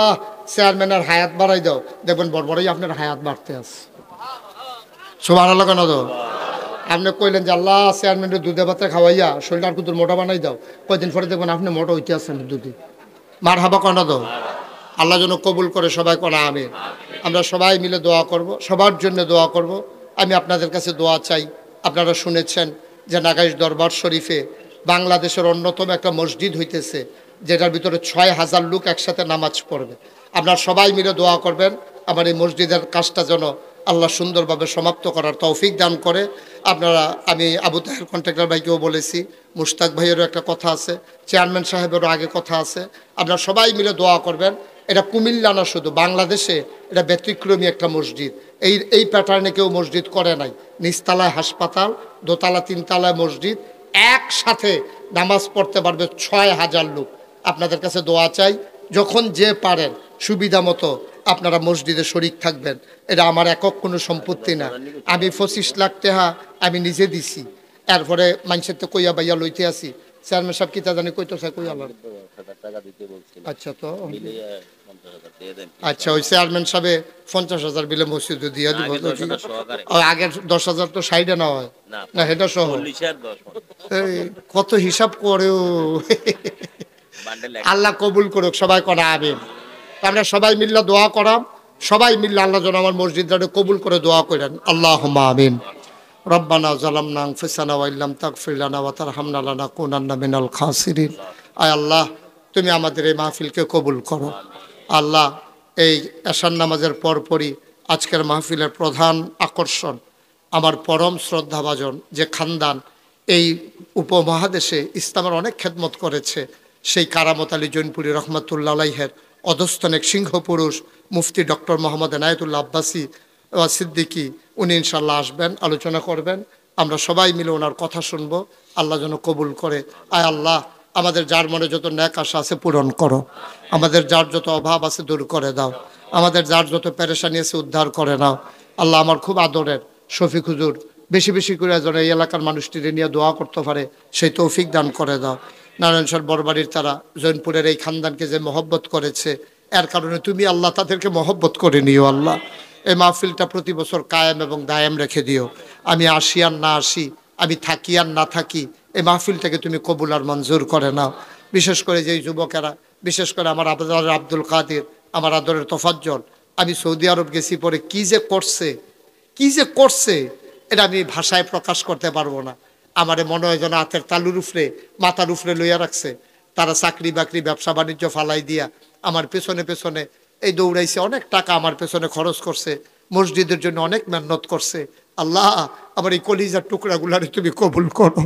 চেয়ারম্যানের হায়াত বাড়াই দাও, দেখবেন বড়ই আপনার হায়াত বাড়তে আছে। সুবহানাল্লাহ কেন তো? আপনি কইলেন যে আল্লাহ চেয়ারম্যানের দুধে ভাতে খাওয়াইয়া শরীরটা আর কুতুর মোটা বানাই দাও, কয়দিন পরে দেখবেন আপনি মোটা হইতে আসছেন দুধে। মার হাবা কেন তো? আল্লাহ যেন কবুল করে, সবাই কোনা আমিন। আমরা সবাই মিলে দোয়া করব, সবার জন্য দোয়া করব। আমি আপনাদের কাছে দোয়া চাই। আপনারা শুনেছেন যে নাগাইশ দরবার শরীফে বাংলাদেশের অন্যতম একটা মসজিদ হইতেছে, যেটার ভিতরে 6000 লোক একসাথে নামাজ পড়বে। আপনারা সবাই মিলে দোয়া করবেন আমার এই মসজিদের কাজটা যেন আল্লাহ সুন্দরভাবে সমাপ্ত করার তৌফিক দান করে। আপনারা, আমি আবু তাহের কন্ট্রাক্টর ভাইকেও বলেছি, মুশতাক ভাইয়েরও একটা কথা আছে, চেয়ারম্যান সাহেবেরও আগে কথা আছে। আপনারা সবাই মিলে দোয়া করবেন। এটা কুমিল্লা না, শুধু বাংলাদেশে এটা ব্যতিক্রমী একটা মসজিদ। এই প্যাটার্নে কেউ মসজিদ করে নাই। নিচতলায় হাসপাতাল, দোতলা 3তলায় মসজিদ, একসাথে নামাজ পড়তে পারবে 6000 লোক। আপনাদের কাছে দোয়া চাই, যখন যে পারেন সুবিধা মতো আপনারা মসজিদে শরিক থাকবেন। এটা আমার একক কোনো সম্পত্তি না। আমি 25 লাখ টাকা আমি নিজে দিছি, এরপরে মানুষের তো কইয়া বাইয়া লইতে আসি, চেয়ারম্যান সাহেব কি তা জানি কইতেছে কই আল্লাহ। আচ্ছা তো আচ্ছা ওই চেয়ারম্যান সাহেব 50,000 বিলে মসজিদে দিয়ে দিব। আগের 10,000 তো সাইডে না হয় না সেটা সহ এই কত হিসাব করেও। আল্লাহ কবুল করুক, সবাই করা আমিন। আমরা সবাই মিল্লা দোয়া করাম, সবাই মিল্লা আল্লাহ যেন আমার মসজিদটাকে কবুল করে দোয়া করেন, আল্লাহুম্মা আমিন। রব্বানা যালামনা আনফুসানা ওয়া ইল্লাম তাগফির লানা ওয়া তারহামনা লানাকুনান্না মিনাল খাসিরিন। আয় আল্লাহ, তুমি আমাদের এই মাহফিলকে কবুল করো। আল্লাহ, এই এশার নামাজের পরপরই আজকের মাহফিলের প্রধান আকর্ষণ আমার পরম শ্রদ্ধাভাজন যে খানদান এই উপমহাদেশে ইসলামের অনেক খেদমত করেছে, সেই কারামত আলী জৈনপুরী রহমতুল্লাহ আলাইহের অধস্তন এক সিংহ পুরুষ মুফতি ডক্টর মোহাম্মদ এনায়েতুল্লাহ আব্বাসী সিদ্দিকী, উনি ইনশাল্লাহ আসবেন, আলোচনা করবেন। আমরা সবাই মিলে ওনার কথা শুনবো। আল্লাহ যেন কবুল করে। আয় আল্লাহ, আমাদের যার মনে যত ন্যাক আশা আছে পূরণ করো, আমাদের যার যত অভাব আছে দূর করে দাও, আমাদের যার যত পেরেশানি আছে উদ্ধার করে নাও। আল্লাহ, আমার খুব আদরের শফিক হুজুর বেশি বেশি করে যেন এই এলাকার মানুষটিকে নিয়ে দোয়া করতে পারে সেই তৌফিক দান করে দাও। নারায়ণসর বড়বাড়ির তারা জৈনপুরের এই খানদানকে যে মহব্বত করেছে, এর কারণে তুমি আল্লাহ তাদেরকে মহব্বত করে নিও। আল্লাহ, এই মাহফিলটা প্রতি বছর কায়েম এবং দায়েম রেখে দিও। আমি আসি আর না আসি, আমি থাকি আর না থাকি, এই মাহফিলটাকে তুমি কবুল আর মঞ্জুর করে নাও। বিশেষ করে যেই যুবকেরা, বিশেষ করে আমার আব্দুল কাদের, আমার আদরের তোফাজ্জল, আমি সৌদি আরব গেছি পরে কি যে করছে এটা আমি ভাষায় প্রকাশ করতে পারবো না। আমারে মনে হয় যেন হাতের তালুর উপরে মাথার উপরে লইয়া রাখছে। তারা চাকরি বাকরি ব্যবসা বাণিজ্য ফালাই দিয়া আমার পেছনে পেছনে এই দৌড়াইছে, অনেক টাকা আমার পেছনে খরচ করছে, মসজিদের জন্য অনেক মেহনত করছে। আল্লাহ, আমার এই কলিজার টুকরাগুলারে তুমি কবুল করো।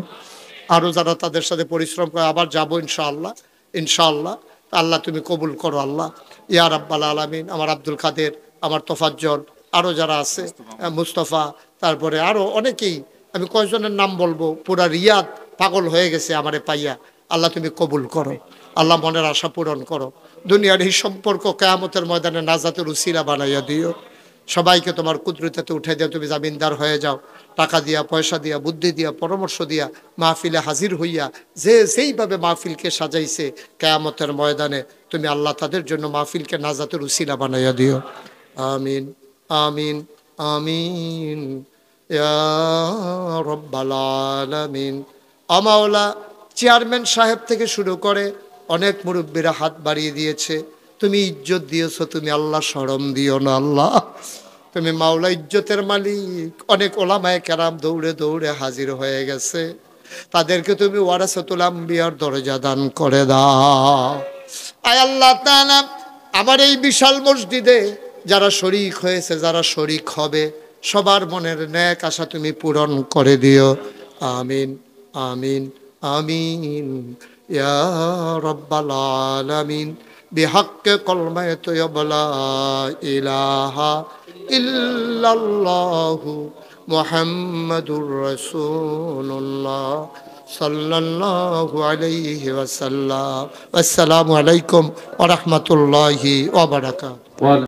আরও যারা তাদের সাথে পরিশ্রম করে আবার যাবো ইনশাআল্লাহ, ইনশাআল্লাহ। আল্লাহ তুমি কবুল করো। আল্লাহ ইয়া রাব্বাল আলামিন। আমার আব্দুল কাদের, আমার তোফাজ্জল, আরও যারা আছে, মুস্তফা, তারপরে আরও অনেকেই, আমি কয়েকজনের নাম বলবো, পুরা রিয়াদ পাগল হয়ে গেছে আমারে পাইয়া। আল্লাহ তুমি কবুল করো। আল্লাহ মনের আশা পূরণ করো। দুনিয়ার এই সম্পর্ক কিয়ামতের ময়দানে নাজাতের উসিলা বানাইয়া দিও। সবাইকে তোমার কুদরতে উঠে দিয়ে তুমি জামিনদার হয়ে যাও। টাকা দিয়া, পয়সা দিয়া, বুদ্ধি দিয়া, পরামর্শ দিয়া মাহফিলে হাজির হইয়া যে সেইভাবে মাহফিলকে সাজাইছে, কিয়ামতের ময়দানে তুমি আল্লাহ তাদের জন্য মাহফিলকে নাজাতের উসিলা বানাইয়া দিও। আমিন আমিন আমিন ইয়া রাব্বাল আলামিন। আমাওলা, চেয়ারম্যান সাহেব থেকে শুরু করে অনেক মুরব্বীরা হাত বাড়িয়ে দিয়েছে। তুমি ইজ্জত দিয়েছো, তুমি আল্লাহ শরম দিও না। আল্লাহ, তুমি মাওলা ইজ্জতের মালিক। অনেক ওলামায়ে কেরাম দৌড়ে দৌড়ে হাজির হয়ে গেছে, তাদেরকে তুমি ওয়ারাসাতুল আম্বিয়ার দরজা দান করে দাও। আয় আল্লাহ তাআলা, আমার এই বিশাল মসজিদে যারা শরীক হয়েছে, যারা শরীক হবে, সবার মনের ন্যাক আশা তুমি পূরণ করে দিও। আমিন আমিন আমিন ইয়া রাব্বাল আলামিন। বিহাক্কে কলমায়ে তয়্যিবা লা ইলাহা ইল্লাল্লাহু মুহাম্মাদুর রাসূলুল্লাহ সাল্লাল্লাহু আলাইহি ওয়াসাল্লাম। আসসালামু আলাইকুম ওয়া রাহমাতুল্লাহি ওয়া বারাকাতুহু।